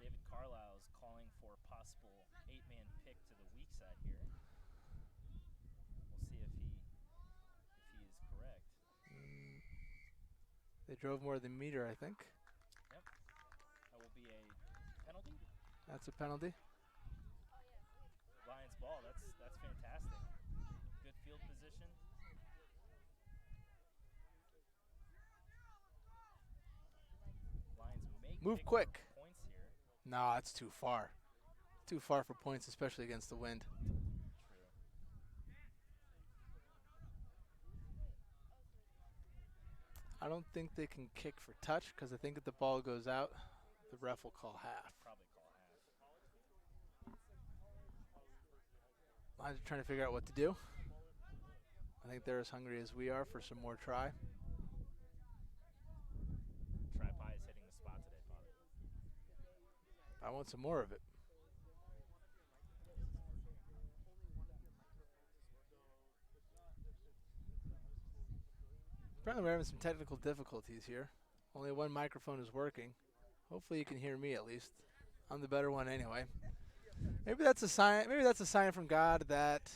David Carlisle is calling for a possible 8-man pick to the weak side here. We'll see if he is correct. They drove more than meter, I think. Yep. That will be a penalty. That's a penalty. Lions ball. That's fantastic. Good field position. Lions Move pick quick. up points here. No, it's too far. Too far for points, especially against the wind. True. I don't think they can kick for touch because I think if the ball goes out, the ref will call half. Probably call half. Lions are trying to figure out what to do. I think they're as hungry as we are for some more try. Try pie is hitting the spot today, Father. I want some more of it. Apparently we're having some technical difficulties here. Only one microphone is working. Hopefully you can hear me at least. I'm the better one anyway. Maybe that's a sign. Maybe that's a sign from God that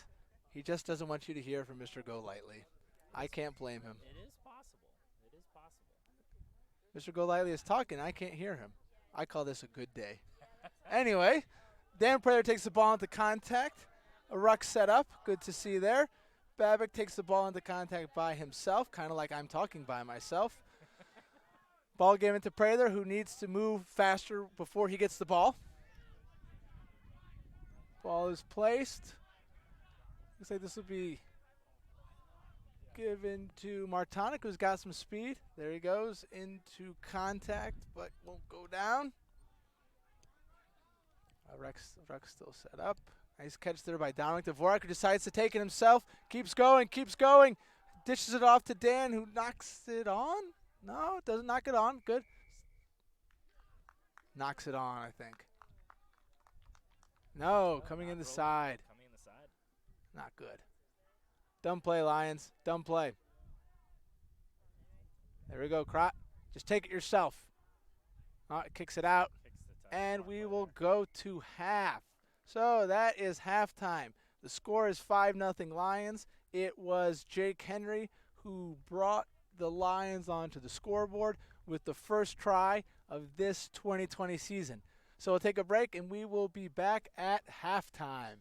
He just doesn't want you to hear from Mr. Golightly. I can't blame him. It is possible. Mr. Golightly is talking. I can't hear him. I call this a good day. Anyway, Dan Prater takes the ball into contact. A ruck set up. Good to see there. Babick takes the ball into contact by himself, kind of like I'm talking by myself. Ball given to Prater, who needs to move faster before he gets the ball. Ball is placed. Looks like this will be given to Martonic, who's got some speed. There he goes into contact, but won't go down. Rex still set up. Nice catch there by Dominic Dvorak, who decides to take it himself. Keeps going. Dishes it off to Dan, who knocks it on. No, doesn't knock it on. Good. Knocks it on, I think. No, coming in the side. Coming in the side. Not good. Dumb play, Lions. Dumb play. There we go, Crot. Just take it yourself. It kicks it out. And we will go to half. So that is halftime. The score is 5-0 Lions. It was Jake Henry who brought the Lions onto the scoreboard with the first try of this 2020 season. So we'll take a break, and we will be back at halftime.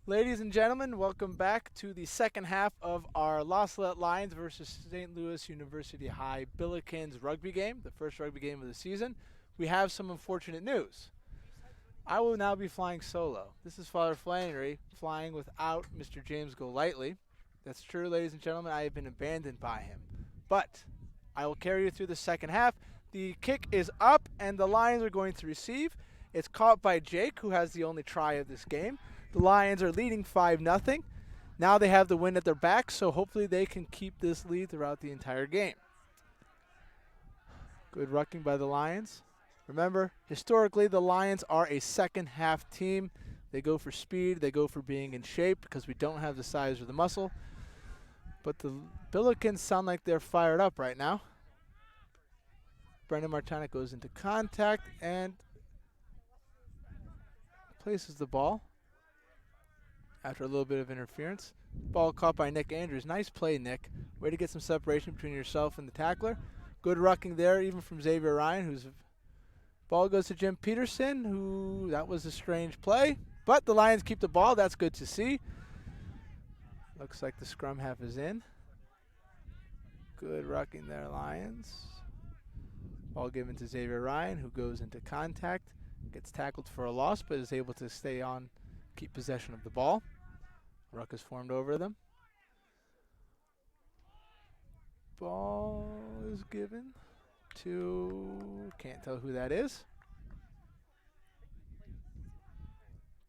Ladies and gentlemen, welcome back to the second half of our La Salette Lions versus St. Louis University High Billikens rugby game, the first rugby game of the season. We have some unfortunate news. I will now be flying solo. This is Father Flannery flying without Mr. James Golightly. That's true, ladies and gentlemen. I have been abandoned by him. But I will carry you through the second half. The kick is up, and the Lions are going to receive. It's caught by Jake, who has the only try of this game. The Lions are leading 5-0. Now they have the wind at their back, so hopefully they can keep this lead throughout the entire game. Good rucking by the Lions. Remember, historically, the Lions are a second-half team. They go for speed. They go for being in shape because we don't have the size or the muscle. But the Billikens sound like they're fired up right now. Brendan Martinic goes into contact and places the ball after a little bit of interference. Ball caught by Nick Andrews. Nice play, Nick. Way to get some separation between yourself and the tackler. Good rucking there, even from Xavier Ryan, whose ball goes to Jim Peterson, that was a strange play. But the Lions keep the ball. That's good to see. Looks like the scrum half is in. Good rucking there, Lions. Ball given to Xavier Ryan, who goes into contact. Gets tackled for a loss, but is able to stay on, keep possession of the ball. Ruck is formed over them. Ball is given to, can't tell who that is.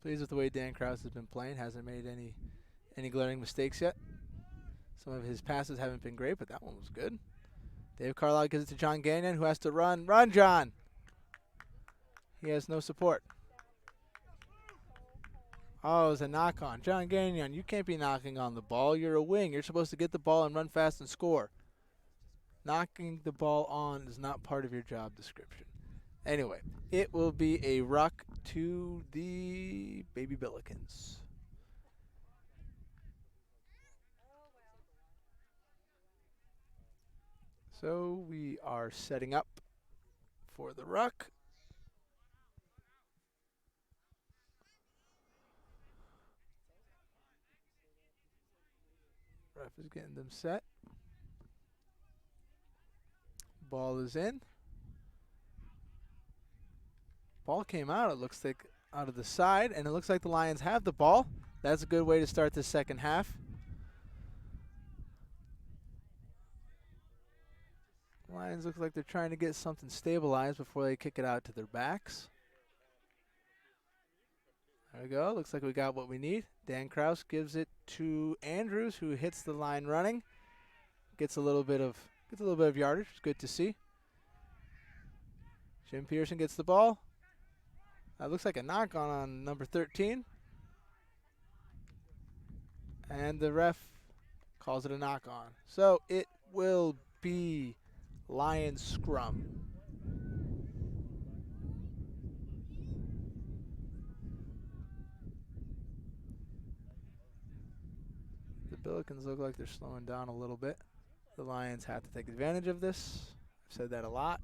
Pleased with the way Dan Krause has been playing. Hasn't made any glaring mistakes yet. Some of his passes haven't been great, but that one was good. Dave Carlisle gives it to John Gagnon, who has to run. Run, John! He has no support. Oh, it was a knock on. John Gagnon, you can't be knocking on the ball. You're a wing. You're supposed to get the ball and run fast and score. Knocking the ball on is not part of your job description. Anyway, it will be a ruck to the Baby Billikens. So we are setting up for the ruck. Ref is getting them set. Ball is in. Ball came out, it looks like, out of the side, and it looks like the Lions have the ball. That's a good way to start the second half. Lions look like they're trying to get something stabilized before they kick it out to their backs. There we go. Looks like we got what we need. Dan Krause gives it to Andrews, who hits the line running. Gets a little bit of yardage. It's good to see. Jim Pearson gets the ball. That looks like a knock on number 13. And the ref calls it a knock on. So it will be Lions scrum. The Billikens look like they're slowing down a little bit. The Lions have to take advantage of this. I've said that a lot.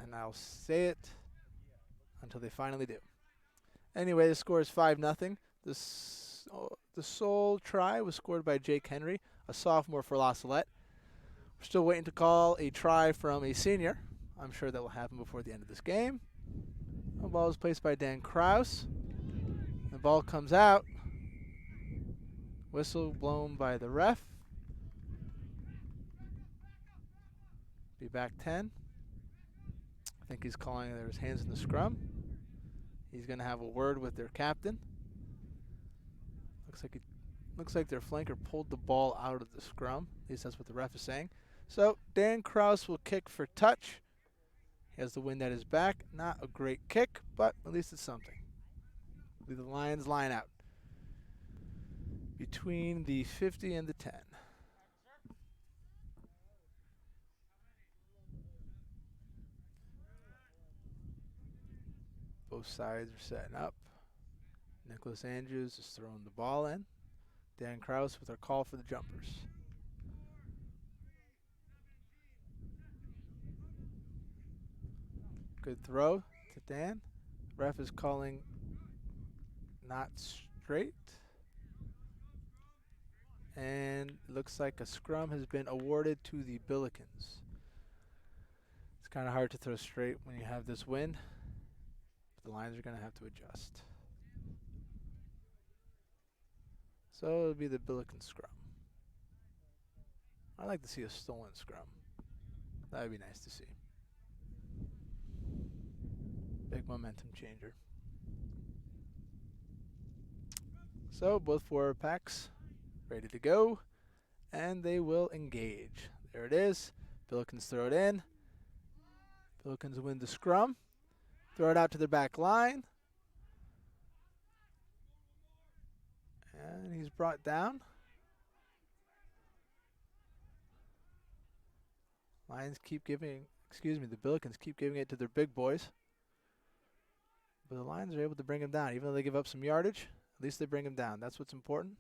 And I'll say it until they finally do. Anyway, the score is 5-0. The sole try was scored by Jake Henry, a sophomore for La Salette. We're still waiting to call a try from a senior. I'm sure that will happen before the end of this game. The ball is placed by Dan Krause. The ball comes out. Whistle blown by the ref. Be back 10. I think he's calling there's hands in the scrum. He's going to have a word with their captain. Looks like their flanker pulled the ball out of the scrum. At least that's what the ref is saying. So Dan Krause will kick for touch. He has the wind at his back. Not a great kick, but at least it's something. The Lions line out between the 50 and the 10. Both sides are setting up. Nicholas Andrews is throwing the ball in. Dan Krause with our call for the jumpers. Good throw to Dan. Ref is calling not straight. And it looks like a scrum has been awarded to the Billikens. It's kind of hard to throw straight when you have this wind. The Lions are going to have to adjust. So it'll be the Billiken scrum. I'd like to see a stolen scrum. That would be nice to see. Big momentum changer. So both forward packs ready to go, and they will engage. There it is. Billikens throw it in. Billikens win the scrum. Throw it out to their back line. And he's brought down. Lions keep giving, the Billikens keep giving it to their big boys. But the Lions are able to bring him down. Even though they give up some yardage, at least they bring him down. That's what's important.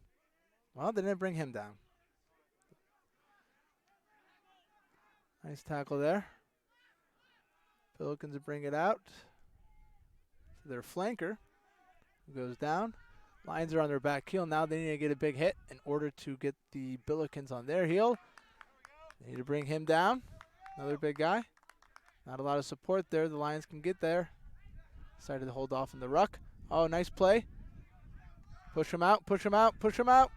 Well, they didn't bring him down. Nice tackle there. Billikens bring it out to their flanker, who goes down. Lions are on their back heel. Now they need to get a big hit in order to get the Billikens on their heel. They need to bring him down. Another big guy. Not a lot of support there. The Lions can get there. Decided to hold off in the ruck. Oh, nice play. Push him out, push him out, push him out.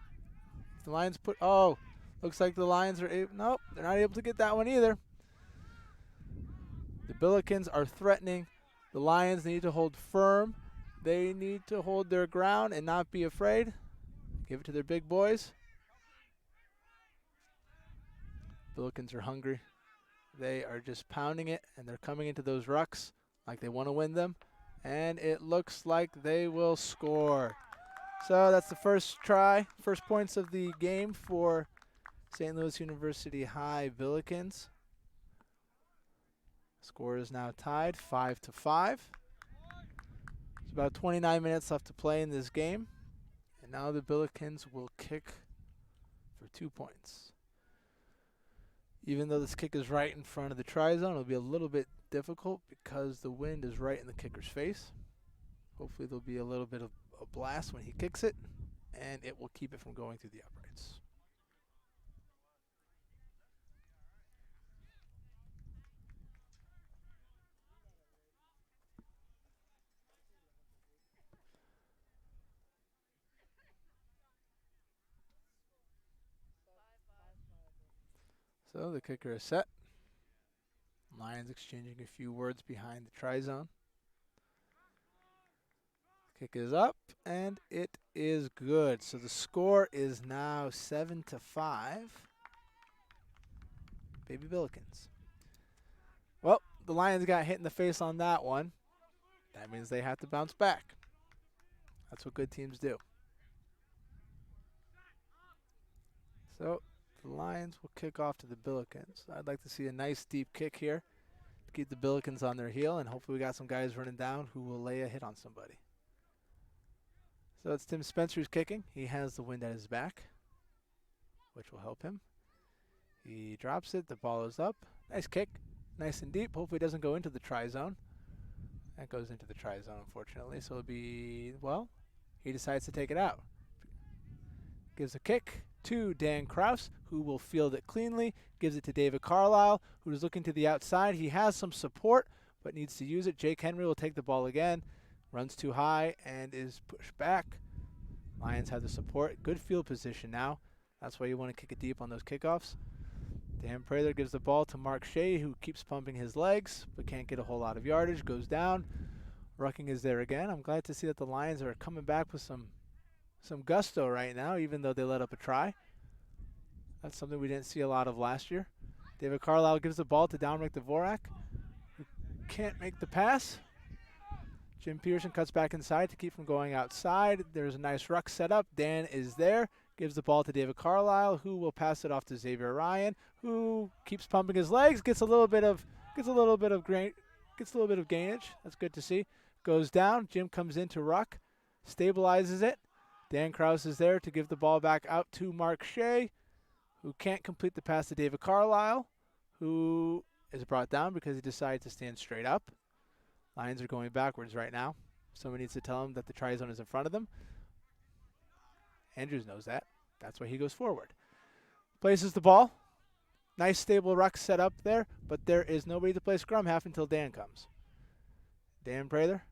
The Lions put, oh, looks like the Lions are able, nope, they're not able to get that one either. The Billikens are threatening. The Lions need to hold firm. They need to hold their ground and not be afraid. Give it to their big boys. Billikens are hungry. They are just pounding it, and they're coming into those rucks like they want to win them. And it looks like they will score. So that's the first try, first points of the game for St. Louis University High Billikens. Score is now tied 5-5. There's about 29 minutes left to play in this game. And now the Billikens will kick for 2 points. Even though this kick is right in front of the try zone, it'll be a little bit difficult because the wind is right in the kicker's face. Hopefully there'll be a little bit of a blast when he kicks it, and it will keep it from going through the uprights. So the kicker is set. Lions exchanging a few words behind the try zone. Kick is up, and it is good. So the score is now 7-5. Baby Billikens. Well, the Lions got hit in the face on that one. That means they have to bounce back. That's what good teams do. So the Lions will kick off to the Billikens. I'd like to see a nice deep kick here to keep the Billikens on their heel, and hopefully we got some guys running down who will lay a hit on somebody. So it's Tim Spencer who's kicking. He has the wind at his back, which will help him. He drops it. The ball is up. Nice kick. Nice and deep. Hopefully it doesn't go into the try zone. That goes into the try zone, unfortunately. So it'll be, well, he decides to take it out. Gives a kick to Dan Kraus, who will field it cleanly. Gives it to David Carlisle, who's looking to the outside. He has some support, but needs to use it. Jake Henry will take the ball again. Runs too high and is pushed back. Lions have the support. Good field position now. That's why you want to kick it deep on those kickoffs. Dan Prather gives the ball to Mark Shea, who keeps pumping his legs, but can't get a whole lot of yardage. Goes down. Rucking is there again. I'm glad to see that the Lions are coming back with some gusto right now, even though they let up a try. That's something we didn't see a lot of last year. David Carlisle gives the ball to Dominic Dvorak, who can't make the pass. Jim Pearson cuts back inside to keep from going outside. There's a nice ruck set up. Dan is there. Gives the ball to David Carlisle, who will pass it off to Xavier Ryan, who keeps pumping his legs, gets a little bit of gainage. That's good to see. Goes down. Jim comes into ruck, stabilizes it. Dan Kraus is there to give the ball back out to Mark Shea, who can't complete the pass to David Carlisle, who is brought down because he decided to stand straight up. Lions are going backwards right now. Someone needs to tell him that the try zone is in front of them. Andrews knows that. That's why he goes forward. Places the ball. Nice stable ruck set up there, but there is nobody to play scrum half until Dan comes. Dan Prather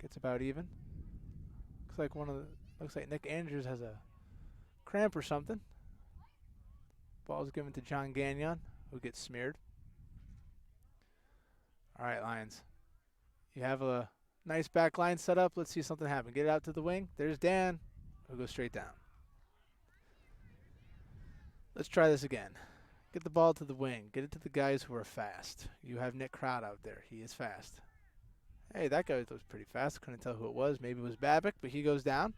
gets about even. Looks like Nick Andrews has a cramp or something. Ball is given to John Gagnon, who gets smeared. All right, Lions. You have a nice back line set up. Let's see something happen. Get it out to the wing. There's Dan, who goes straight down. Let's try this again. Get the ball to the wing. Get it to the guys who are fast. You have Nick Crowd out there. He is fast. Hey, that guy was pretty fast. Couldn't tell who it was. Maybe it was Babick, but he goes down.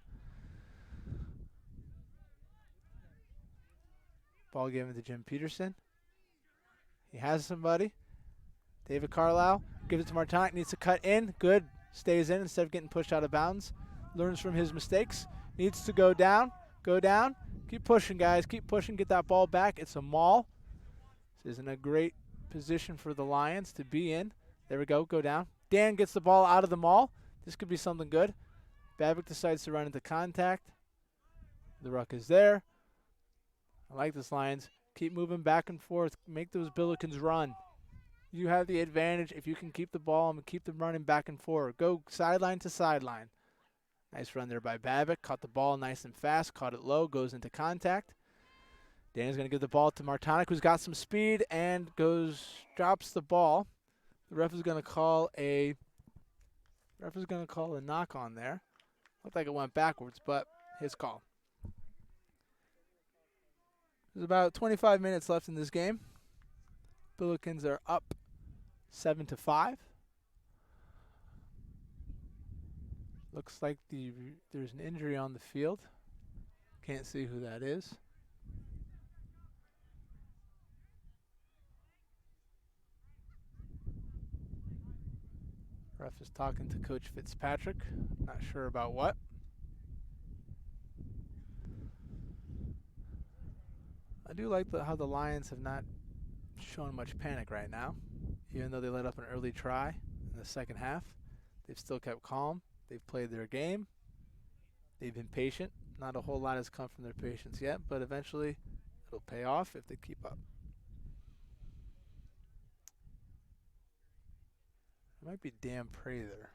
Ball given to Jim Peterson. He has somebody. David Carlisle gives it to Martonic. Needs to cut in. Good. Stays in instead of getting pushed out of bounds. Learns from his mistakes. Needs to go down. Go down. Keep pushing, guys. Keep pushing. Get that ball back. It's a maul. This isn't a great position for the Lions to be in. There we go. Go down. Dan gets the ball out of the maul. This could be something good. Babick decides to run into contact. The ruck is there. I like this, Lions. Keep moving back and forth. Make those Billikens run. You have the advantage if you can keep the ball and keep them running back and forth. Go sideline to sideline. Nice run there by Babick. Caught the ball nice and fast. Caught it low. Goes into contact. Dan's going to give the ball to Martonic, who's got some speed, and drops the ball. The ref is going to call a knock on there. Looked like it went backwards, but his call. There's about 25 minutes left in this game. Billikens are up 7-5. Looks like there's an injury on the field. Can't see who that is. Ref is talking to Coach Fitzpatrick. Not sure about what. I do like how the Lions have not shown much panic right now. Even though they let up an early try in the second half, they've still kept calm. They've played their game. They've been patient. Not a whole lot has come from their patience yet, but eventually it'll pay off if they keep up. It might be Dan Prather.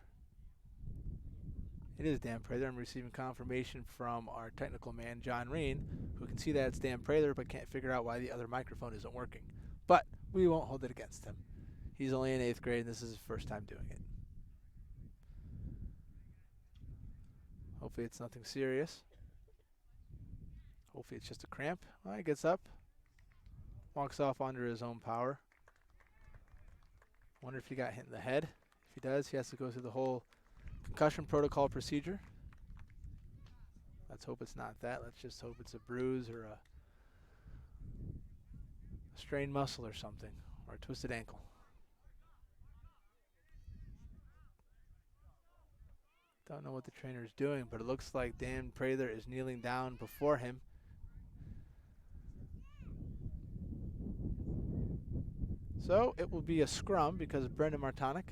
It is Dan Prather. I'm receiving confirmation from our technical man, John Reen, who can see that it's Dan Prather but can't figure out why the other microphone isn't working. But we won't hold it against him. He's only in 8th grade, and this is his first time doing it. Hopefully it's nothing serious. Hopefully it's just a cramp. Well, he gets up. Walks off under his own power. Wonder if he got hit in the head. If he does, he has to go through the whole concussion protocol procedure. Let's hope it's not that. Let's just hope it's a bruise or a strained muscle or something, or a twisted ankle. Don't know what the trainer is doing, but it looks like Dan Prather is kneeling down before him. So it will be a scrum because Brendan Martonic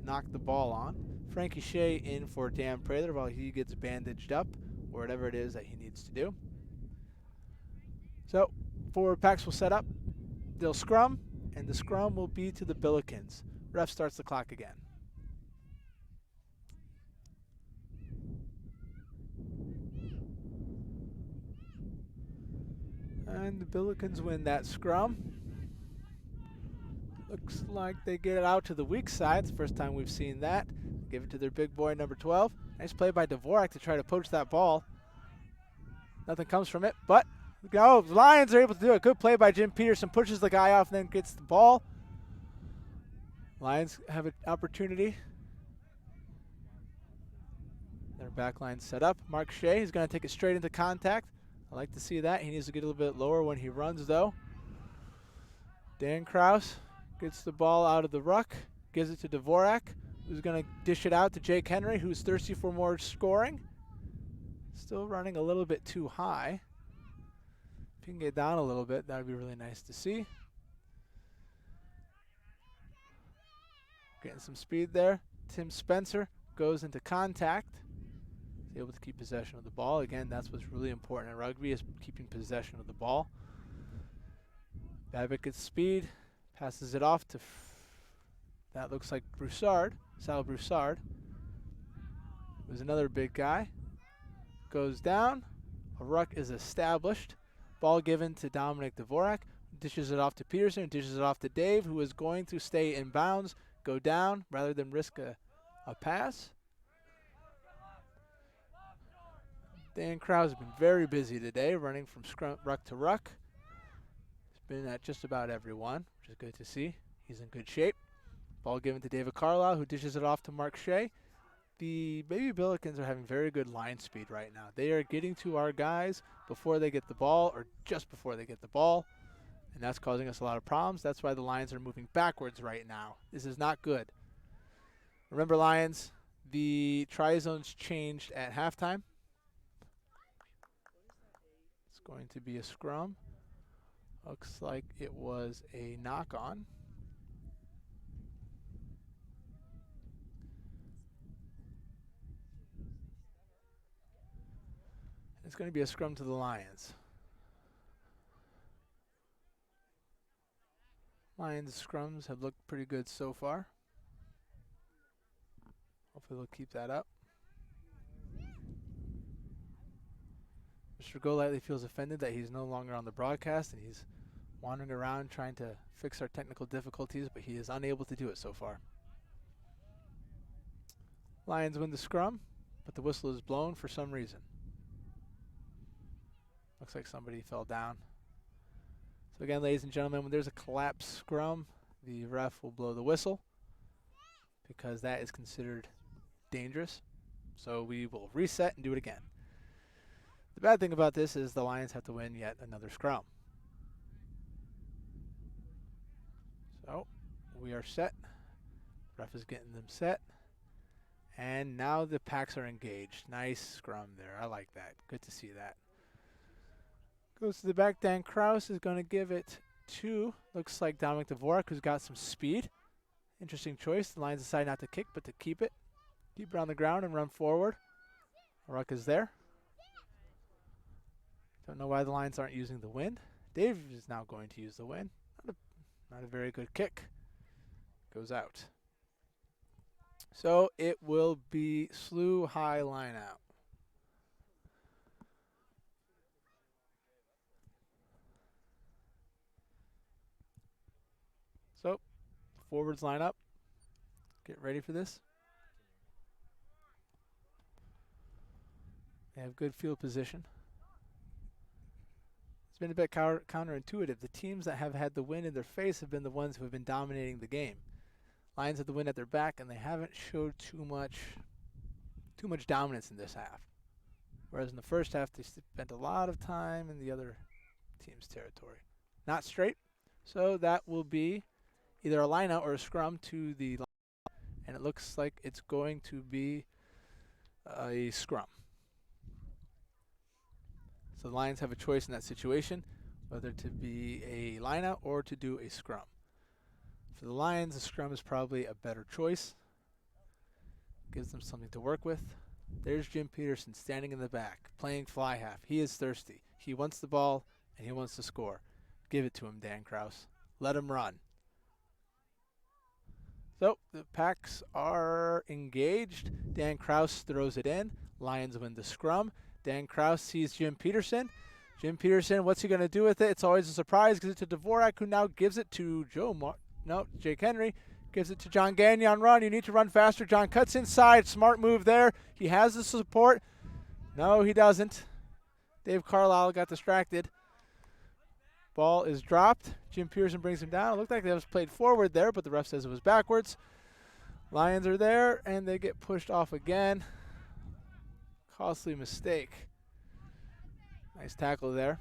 knocked the ball on. Frankie Shea in for Dan Prather while he gets bandaged up, or whatever it is that he needs to do. So forward packs will set up. They'll scrum, and the scrum will be to the Billikens. Ref starts the clock again. And the Billikens win that scrum. Looks like they get it out to the weak side. It's the first time we've seen that. Give it to their big boy, number 12. Nice play by Dvorak to try to poach that ball. Nothing comes from it, but the Lions are able to do it. Good play by Jim Peterson. Pushes the guy off and then gets the ball. Lions have an opportunity. Their back line set up. Mark Shea is going to take it straight into contact. I like to see that. He needs to get a little bit lower when he runs, though. Dan Kraus gets the ball out of the ruck, gives it to Dvorak, who's going to dish it out to Jake Henry, who's thirsty for more scoring. Still running a little bit too high. If he can get down a little bit, that would be really nice to see. Getting some speed there. Tim Spencer goes into contact. He's able to keep possession of the ball. Again, that's what's really important in rugby, is keeping possession of the ball. Babbitt gets speed, passes it off to, that looks like Broussard, Sal Broussard. There's another big guy. Goes down. A ruck is established. Ball given to Dominic Dvorak. Dishes it off to Peterson. Dishes it off to Dave, who is going to stay in bounds, go down rather than risk a pass. Dan Krause has been very busy today, running from ruck to ruck. He's been at just about everyone, which is good to see. He's in good shape. Ball given to David Carlisle, who dishes it off to Mark Shea. The Baby Billikens are having very good line speed right now. They are getting to our guys before they get the ball, or just before they get the ball, and that's causing us a lot of problems. That's why the Lions are moving backwards right now. This is not good. Remember, Lions, the tri-zones changed at halftime. It's going to be a scrum. Looks like it was a knock-on. It's going to be a scrum to the Lions. Lions scrums have looked pretty good so far. Hopefully they'll keep that up. Mr. Golightly feels offended that he's no longer on the broadcast, and he's wandering around trying to fix our technical difficulties, but he is unable to do it so far. Lions win the scrum, but the whistle is blown for some reason. Looks like somebody fell down. So again, ladies and gentlemen, when there's a collapsed scrum, the ref will blow the whistle because that is considered dangerous. So we will reset and do it again. The bad thing about this is the Lions have to win yet another scrum. So we are set. Ref is getting them set. And now the packs are engaged. Nice scrum there. I like that. Good to see that. Goes to the back. Dan Krause is going to give it to, looks like Dominic Dvorak, who's got some speed. Interesting choice. The Lions decide not to kick, but to keep it. Keep it on the ground and run forward. Ruck is there. Don't know why the Lions aren't using the wind. Dave is now going to use the wind. Not a very good kick. Goes out. So it will be SLUH high line out. So, forwards line up. Get ready for this. They have good field position. It's been a bit counterintuitive. The teams that have had the wind in their face have been the ones who have been dominating the game. Lions have the wind at their back, and they haven't showed too much dominance in this half. Whereas in the first half, they spent a lot of time in the other team's territory. Not straight, so that will be either a line out or a scrum to the line, and it looks like it's going to be a scrum. So the Lions have a choice in that situation, whether to be a line out or to do a scrum. For the Lions, a scrum is probably a better choice. Gives them something to work with. There's Jim Peterson standing in the back, playing fly half. He is thirsty. He wants the ball, and he wants to score. Give it to him, Dan Krause. Let him run. So the packs are engaged. Dan Krause throws it in. Lions win the scrum. Dan Krause sees Jim Peterson. Jim Peterson, what's he going to do with it? It's always a surprise. Gives it to Dvorak, who now gives it to Jake Henry. Gives it to John Gagnon. Run. You need to run faster. John cuts inside. Smart move there. He has the support. No, he doesn't. Dave Carlisle got distracted. Ball is dropped. Jim Pearson brings him down. It looked like that was played forward there, but the ref says it was backwards. Lions are there, and they get pushed off again. Costly mistake. Nice tackle there.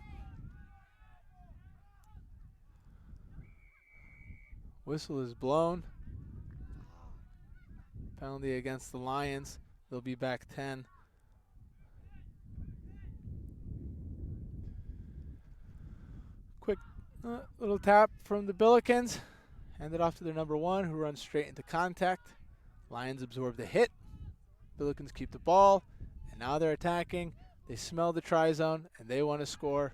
Whistle is blown. Penalty against the Lions. They'll be back 10. Quick little tap from the Billikens. Hand it off to their number 1, who runs straight into contact. Lions absorb the hit. Billikens keep the ball, and now they're attacking. They smell the try zone, and they want to score.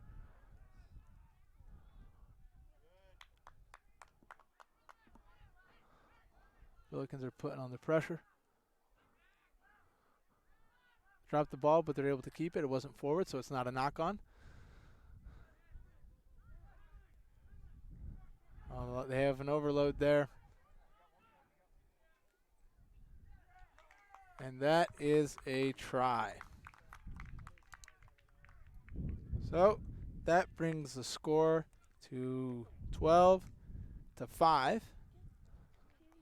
Billikens are putting on the pressure. Dropped the ball, but they're able to keep it. It wasn't forward, so it's not a knock-on. They have an overload there. And that is a try. So that brings the score to 12-5.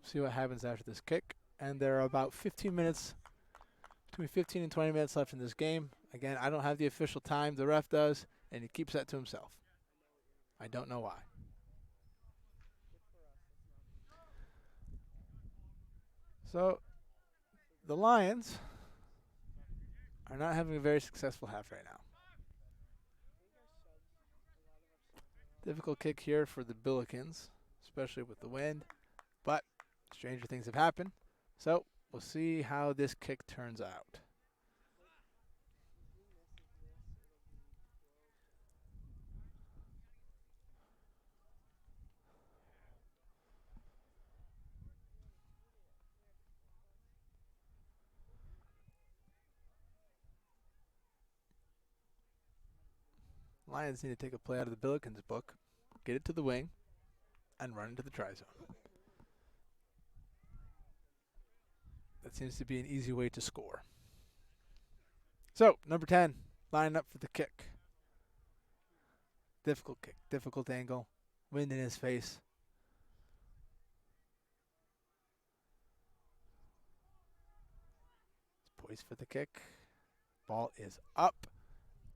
See what happens after this kick. And there are about 15 minutes, between 15 and 20 minutes left in this game. Again, I don't have the official time. The ref does, and he keeps that to himself. I don't know why. So the Lions are not having a very successful half right now. Difficult kick here for the Billikens, especially with the wind. But stranger things have happened. So we'll see how this kick turns out. Lions need to take a play out of the Billikens book, get it to the wing, and run into the try zone. That seems to be an easy way to score. So, number 10, line up for the kick. Difficult kick, difficult angle, wind in his face. He's poised for the kick. Ball is up.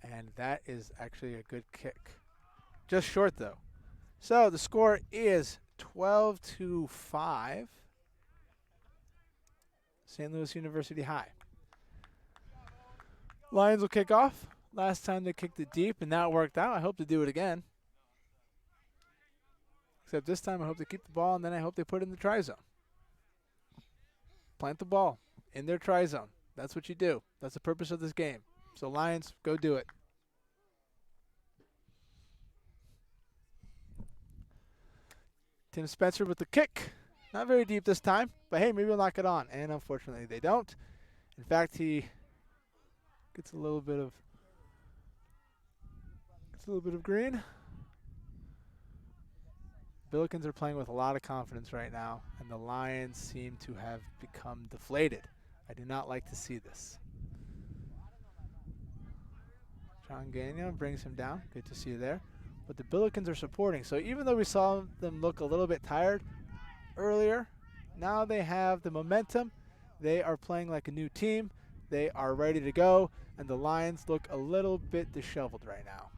And that is actually a good kick. Just short, though. So the score is 12-5. St. Louis University High. Lions will kick off. Last time they kicked it deep, and now it worked out. I hope to do it again. Except this time I hope they keep the ball, and then I hope they put it in the try zone. Plant the ball in their try zone. That's what you do. That's the purpose of this game. So Lions, go do it. Tim Spencer with the kick. Not very deep this time, but hey, maybe we'll knock it on. And unfortunately they don't. In fact, he gets a little bit of green. Billikens are playing with a lot of confidence right now, and the Lions seem to have become deflated. I do not like to see this. John Gagnon brings him down. Good to see you there. But the Billikens are supporting. So even though we saw them look a little bit tired earlier, now they have the momentum. They are playing like a new team. They are ready to go. And the Lions look a little bit disheveled right now.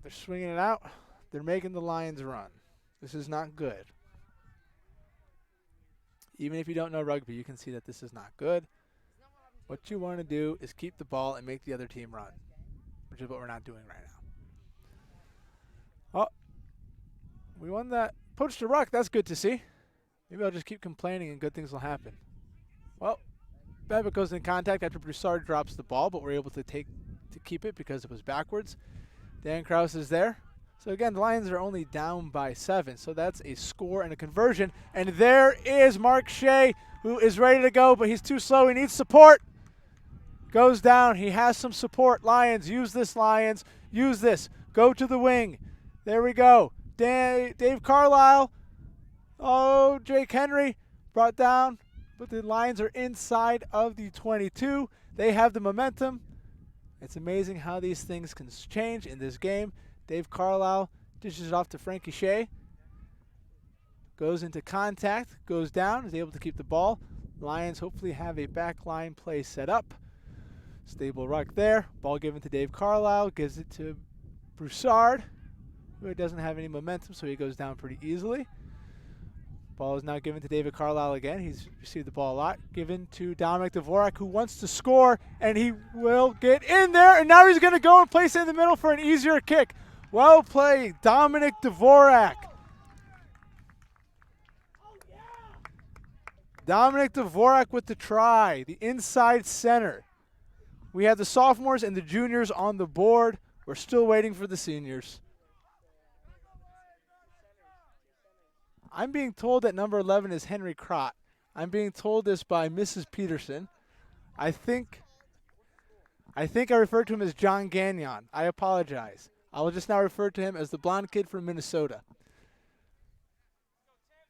They're swinging it out. They're making the Lions run. This is not good. Even if you don't know rugby, you can see that this is not good. What you want to do is keep the ball and make the other team run, which is what we're not doing right now. Oh, we won that. Poach to ruck, that's good to see. Maybe I'll just keep complaining and good things will happen. Well, Babbitt goes in contact after Broussard drops the ball, but we're able to keep it because it was backwards. Dan Krause is there. So again, the Lions are only down by 7, so that's a score and a conversion. And there is Mark Shea, who is ready to go, but he's too slow. He needs support. Goes down. He has some support. Lions, use this, Lions. Use this. Go to the wing. There we go. Dave Carlisle. Oh, Jake Henry brought down, but the Lions are inside of the 22. They have the momentum. It's amazing how these things can change in this game. Dave Carlisle dishes it off to Frankie Shea. Goes into contact, goes down, is able to keep the ball. Lions hopefully have a back line play set up. Stable ruck there. Ball given to Dave Carlisle, gives it to Broussard, who doesn't have any momentum, so he goes down pretty easily. Ball is now given to David Carlisle again. He's received the ball a lot. Given to Dominic Dvorak, who wants to score, and he will get in there, and now he's going to go and place it in the middle for an easier kick. Well played, Dominic Dvorak. Dominic Dvorak with the try, the inside center. We have the sophomores and the juniors on the board. We're still waiting for the seniors. I'm being told that number 11 is Henry Crott. I'm being told this by Mrs. Peterson. I think I referred to him as John Gagnon. I apologize. I will just now refer to him as the blonde kid from Minnesota.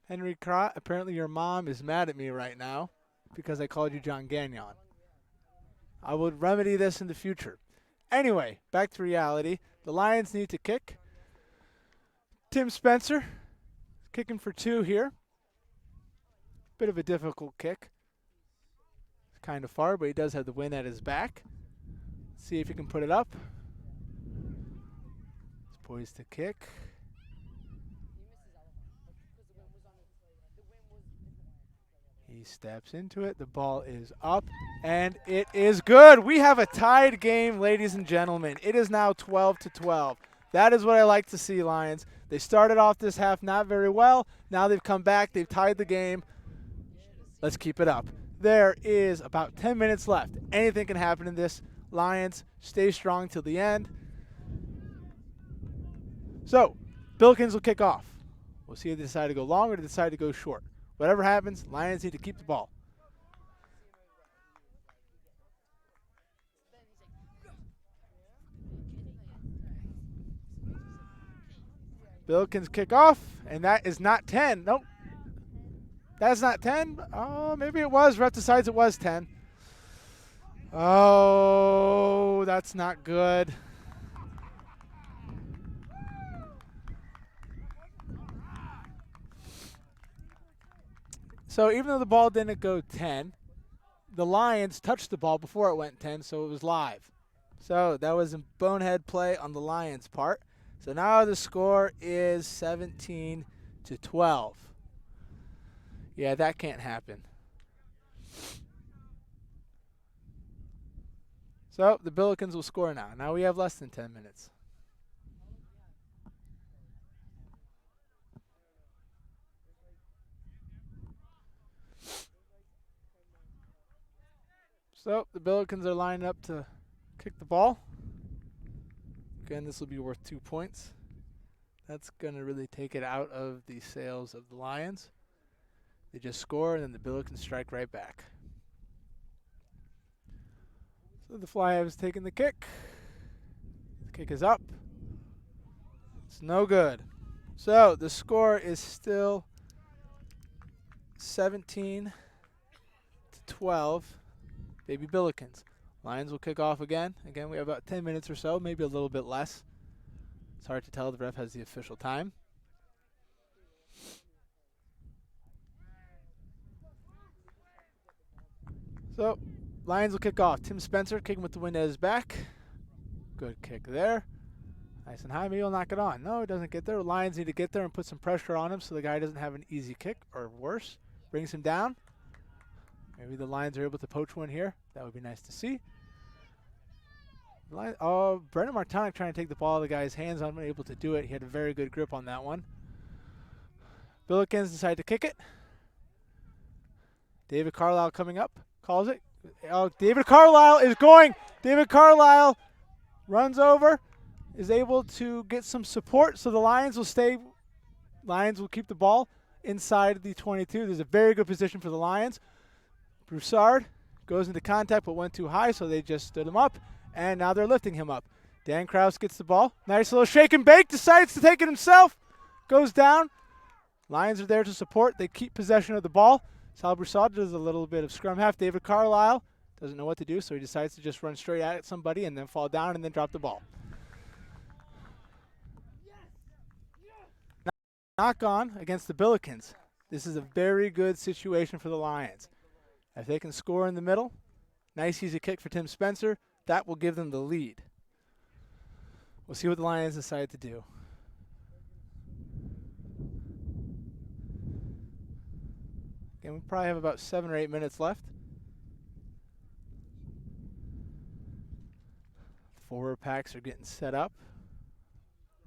Henry Crott, apparently your mom is mad at me right now because I called you John Gagnon. I would remedy this in the future. Anyway, back to reality. The Lions need to kick. Tim Spencer kicking for 2 here. Bit of a difficult kick. It's kind of far, but he does have the wind at his back. See if he can put it up. He's poised to kick. He steps into it. The ball is up, and it is good. We have a tied game, ladies and gentlemen. It is now 12-12. That is what I like to see, Lions. They started off this half not very well. Now they've come back. They've tied the game. Let's keep it up. There is about 10 minutes left. Anything can happen in this. Lions, stay strong till the end. So, Billikens will kick off. We'll see if they decide to go long or they decide to go short. Whatever happens, Lions need to keep the ball. Billikens kick off, and that is not 10. Nope. That's not 10. Oh, maybe it was. Ref decides it was 10. Oh, that's not good. So even though the ball didn't go 10, the Lions touched the ball before it went 10, so it was live. So that was a bonehead play on the Lions' part. So now the score is 17-12. Yeah, that can't happen. So the Billikens will score now. Now we have less than 10 minutes. So the Billikens are lining up to kick the ball. Again, this will be worth 2 points. That's going to really take it out of the sails of the Lions. They just score, and then the Billikens strike right back. So the Fly Halves taking the kick. The kick is up. It's no good. So the score is still 17-12. Baby Billikens. Lions will kick off again. Again, we have about 10 minutes or so, maybe a little bit less. It's hard to tell. The ref has the official time. So, Lions will kick off. Tim Spencer kicking with the wind at his back. Good kick there. Nice and high. Maybe he'll knock it on. No, he doesn't get there. Lions need to get there and put some pressure on him so the guy doesn't have an easy kick, or worse, brings him down. Maybe the Lions are able to poach one here. That would be nice to see. Brendan Martonic trying to take the ball out of the guy's hands. Unable to do it. He had a very good grip on that one. Billikens decide to kick it. David Carlisle coming up. Calls it. Oh, David Carlisle is going. David Carlisle runs over. Is able to get some support. So the Lions will stay. Lions will keep the ball inside the 22. There's a very good position for the Lions. Broussard goes into contact but went too high, so they just stood him up, and now they're lifting him up. Dan Kraus gets the ball. Nice little shake and bake. Decides to take it himself. Goes down. Lions are there to support. They keep possession of the ball. Sal Broussard does a little bit of scrum half. David Carlisle doesn't know what to do, so he decides to just run straight at somebody and then fall down and then drop the ball. Knock on against the Billikens. This is a very good situation for the Lions. If they can score in the middle, nice easy kick for Tim Spencer, that will give them the lead. We'll see what the Lions decide to do. Again, we probably have about 7 or 8 minutes left. The forward packs are getting set up.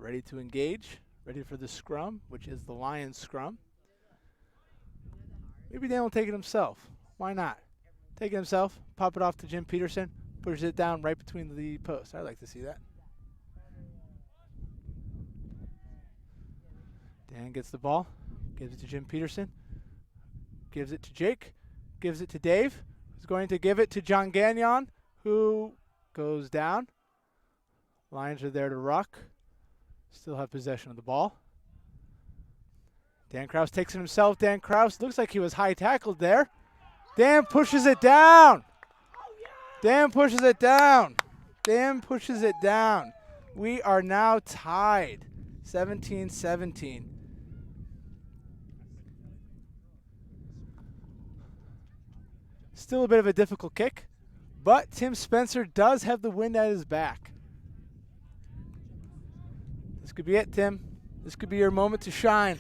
ready to engage, ready for the scrum, which is the Lions scrum. Maybe Dan will take it himself. Why not? Take it himself, pop it off to Jim Peterson, pushes it down right between the posts. I'd like to see that. Dan gets the ball, gives it to Jim Peterson, gives it to Jake, gives it to Dave, who's going to give it to John Gagnon, who goes down. Lions are there to ruck. Still have possession of the ball. Dan Kraus takes it himself. Dan Kraus looks like he was high tackled there. Dan pushes it down. Dan pushes it down. Dan pushes it down. We are now tied, 17-17. Still a bit of a difficult kick, but Tim Spencer does have the wind at his back. This could be it, Tim. This could be your moment to shine.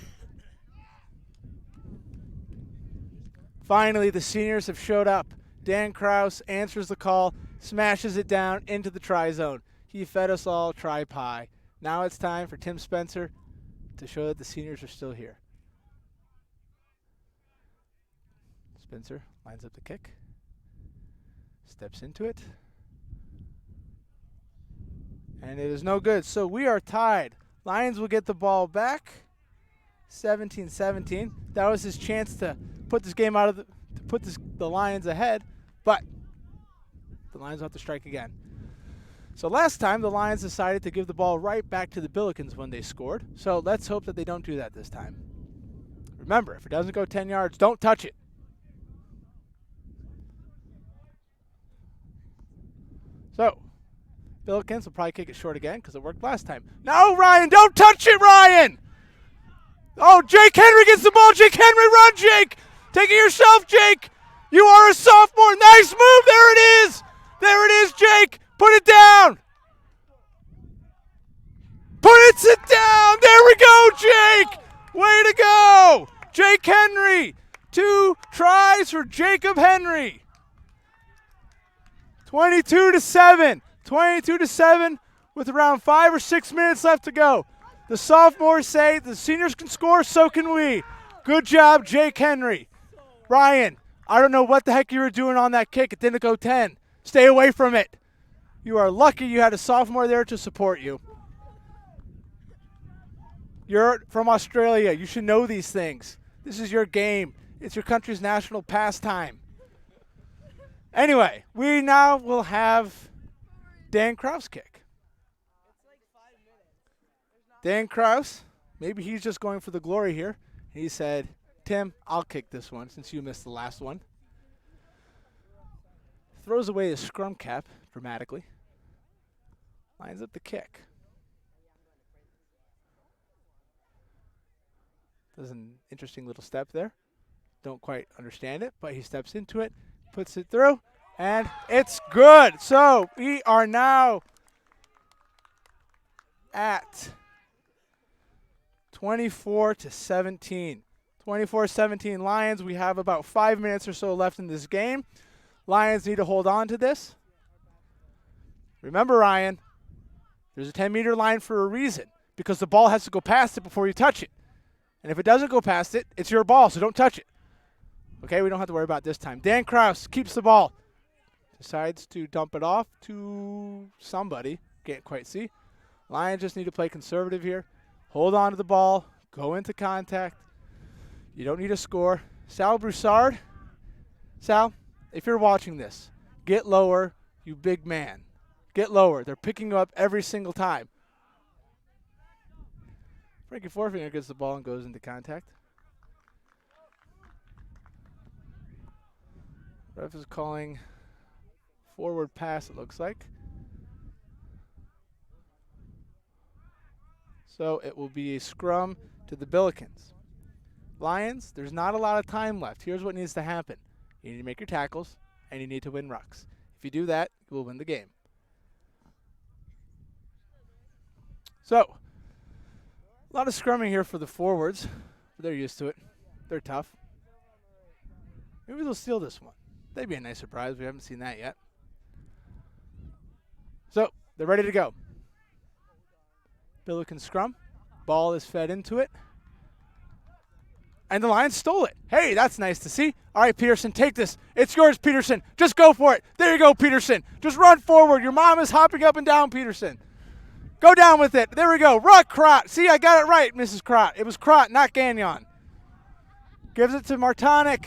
Finally, the seniors have showed up. Dan Kraus answers the call, smashes it down into the try zone. He fed us all try pie. Now it's time for Tim Spencer to show that the seniors are still here. Spencer lines up the kick, steps into it, and it is no good. So we are tied. Lions will get the ball back, 17-17. That was his chance to put this game out of the Lions ahead, but the Lions will have to strike again. So last time the Lions decided to give the ball right back to the Billikens when they scored. So let's hope that they don't do that this time. Remember, if it doesn't go 10 yards, don't touch it. So, Billikens will probably kick it short again because it worked last time. No, Ryan, don't touch it, Ryan! Oh, Jake Henry gets the ball. Jake Henry, run, Jake! Take it yourself, Jake! You are a sophomore. Nice move. There it is. There it is, Jake. Put it down. Put it down. There we go, Jake. Way to go. Jake Henry. 2 tries for Jacob Henry. 22-7. 22-7 with around 5 or 6 minutes left to go. The sophomores say the seniors can score, so can we. Good job, Jake Henry. Ryan, I don't know what the heck you were doing on that kick. It didn't go 10. Stay away from it. You are lucky you had a sophomore there to support you. You're from Australia. You should know these things. This is your game. It's your country's national pastime. Anyway, we now will have Dan Kraus kick. Dan Kraus, maybe he's just going for the glory here. He said, Tim, I'll kick this one since you missed the last one. Throws away his scrum cap dramatically. Lines up the kick. Does an interesting little step there. Don't quite understand it, but he steps into it, puts it through, and it's good. So we are now at 24-17. 24-17 Lions. We have about 5 minutes or so left in this game. Lions need to hold on to this. Remember, Ryan, there's a 10-meter line for a reason because the ball has to go past it before you touch it. And if it doesn't go past it, it's your ball, so don't touch it. Okay, we don't have to worry about this time. Dan Kraus keeps the ball. Decides to dump it off to somebody. Can't quite see. Lions just need to play conservative here. Hold on to the ball. Go into contact. You don't need a score. Sal Broussard. Sal, if you're watching this, get lower, you big man. Get lower. They're picking you up every single time. Frankie Forefinger gets the ball and goes into contact. Ref is calling forward pass, it looks like. So it will be a scrum to the Billikens. Lions, there's not a lot of time left. Here's what needs to happen. You need to make your tackles, and you need to win rucks. If you do that, you will win the game. So, a lot of scrumming here for the forwards. But they're used to it. They're tough. Maybe they'll steal this one. That'd be a nice surprise. We haven't seen that yet. So, they're ready to go. Billiken scrum. Ball is fed into it. And the Lions stole it. Hey, that's nice to see. All right, Peterson, take this. It's yours, Peterson. Just go for it. There you go, Peterson. Just run forward. Your mom is hopping up and down, Peterson. Go down with it. There we go. Ruck, Crott. See, I got it right, Mrs. Crott. It was Crott, not Gagnon. Gives it to Martonic,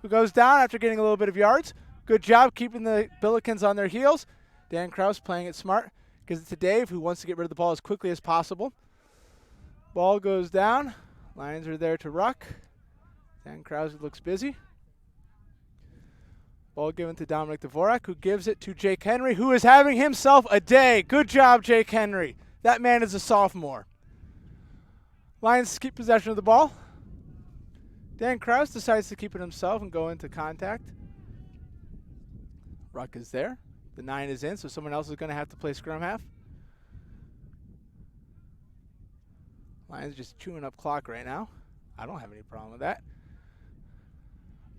who goes down after getting a little bit of yards. Good job keeping the Billikens on their heels. Dan Kraus playing it smart. Gives it to Dave, who wants to get rid of the ball as quickly as possible. Ball goes down. Lions are there to ruck. Dan Kraus looks busy. Ball given to Dominic Dvorak, who gives it to Jake Henry, who is having himself a day. Good job, Jake Henry. That man is a sophomore. Lions keep possession of the ball. Dan Kraus decides to keep it himself and go into contact. Ruck is there. The 9 is in, so someone else is going to have to play scrum half. Lions just chewing up clock right now. I don't have any problem with that.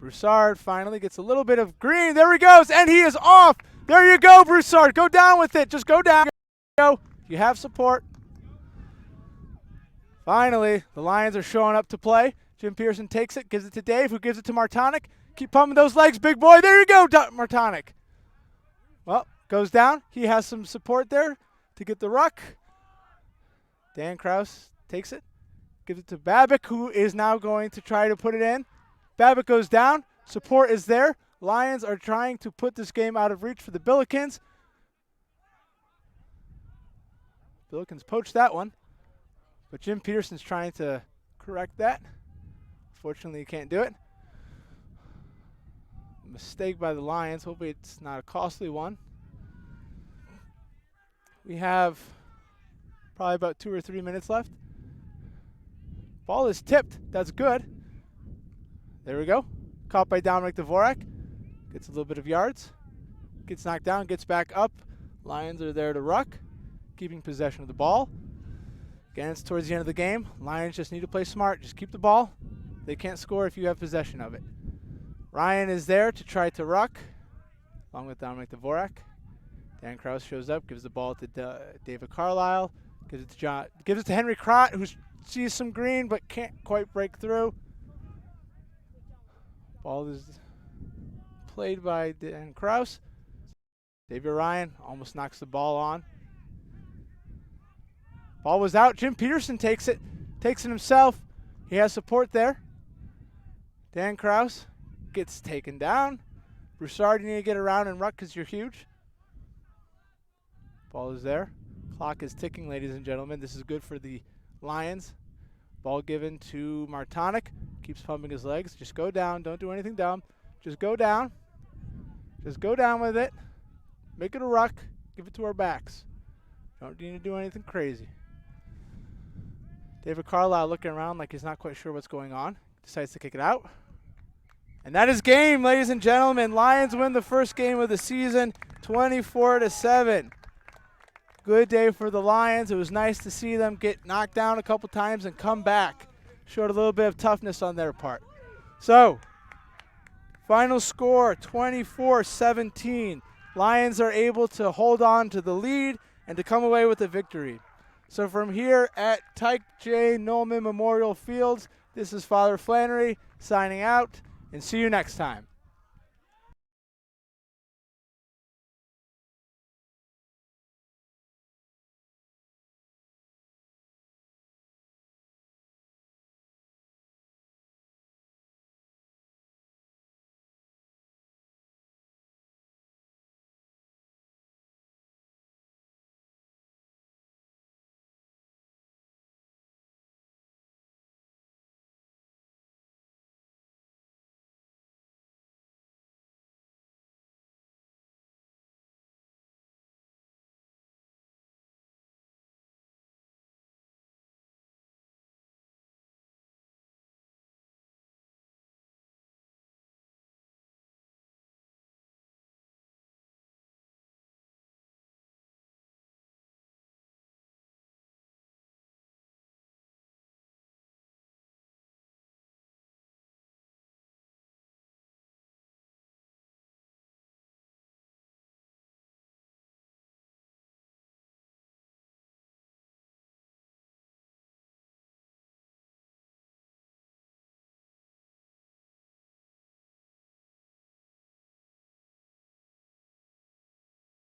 Broussard finally gets a little bit of green. There he goes, and he is off. There you go, Broussard. Go down with it. Just go down. Go. You have support. Finally, the Lions are showing up to play. Jim Pearson takes it, gives it to Dave, who gives it to Martonic. Keep pumping those legs, big boy. There you go, Martonic. Well, goes down. He has some support there to get the ruck. Dan Kraus takes it, gives it to Babic, who is now going to try to put it in. Babic goes down. Support is there. Lions are trying to put this game out of reach for the Billikens. Billikens poached that one, but Jim Peterson's trying to correct that. Fortunately, he can't do it. Mistake by the Lions. Hopefully it's not a costly one. We have probably about 2 or 3 minutes left. Ball is tipped. That's good. There we go. Caught by Dominic Dvorak. Gets a little bit of yards. Gets knocked down, gets back up. Lions are there to ruck, keeping possession of the ball. Again, it's towards the end of the game. Lions just need to play smart. Just keep the ball. They can't score if you have possession of it. Ryan is there to try to ruck, along with Dominic Dvorak. Dan Kraus shows up, gives the ball to David Carlisle, gives it to Henry Crott, who sees some green but can't quite break through. Ball is played by Dan Kraus. Xavier Ryan almost knocks the ball on. Ball was out. Jim Peterson takes it himself. He has support there. Dan Kraus gets taken down. Broussard, you need to get around and ruck because you're huge. Ball is there. Clock is ticking, ladies and gentlemen. This is good for the Lions. Ball given to Martonic. Keeps pumping his legs. Just go down. Don't do anything dumb. Just go down. Just go down with it. Make it a ruck. Give it to our backs. Don't need to do anything crazy. David Carlisle looking around like he's not quite sure what's going on. Decides to kick it out. And that is game, ladies and gentlemen. Lions win the first game of the season, 24-7. Good day for the Lions. It was nice to see them get knocked down a couple times and come back. Showed a little bit of toughness on their part. So, final score, 24-17. Lions are able to hold on to the lead and to come away with a victory. So from here at Tyke J. Nolman Memorial Fields, this is Father Flannery signing out, and see you next time.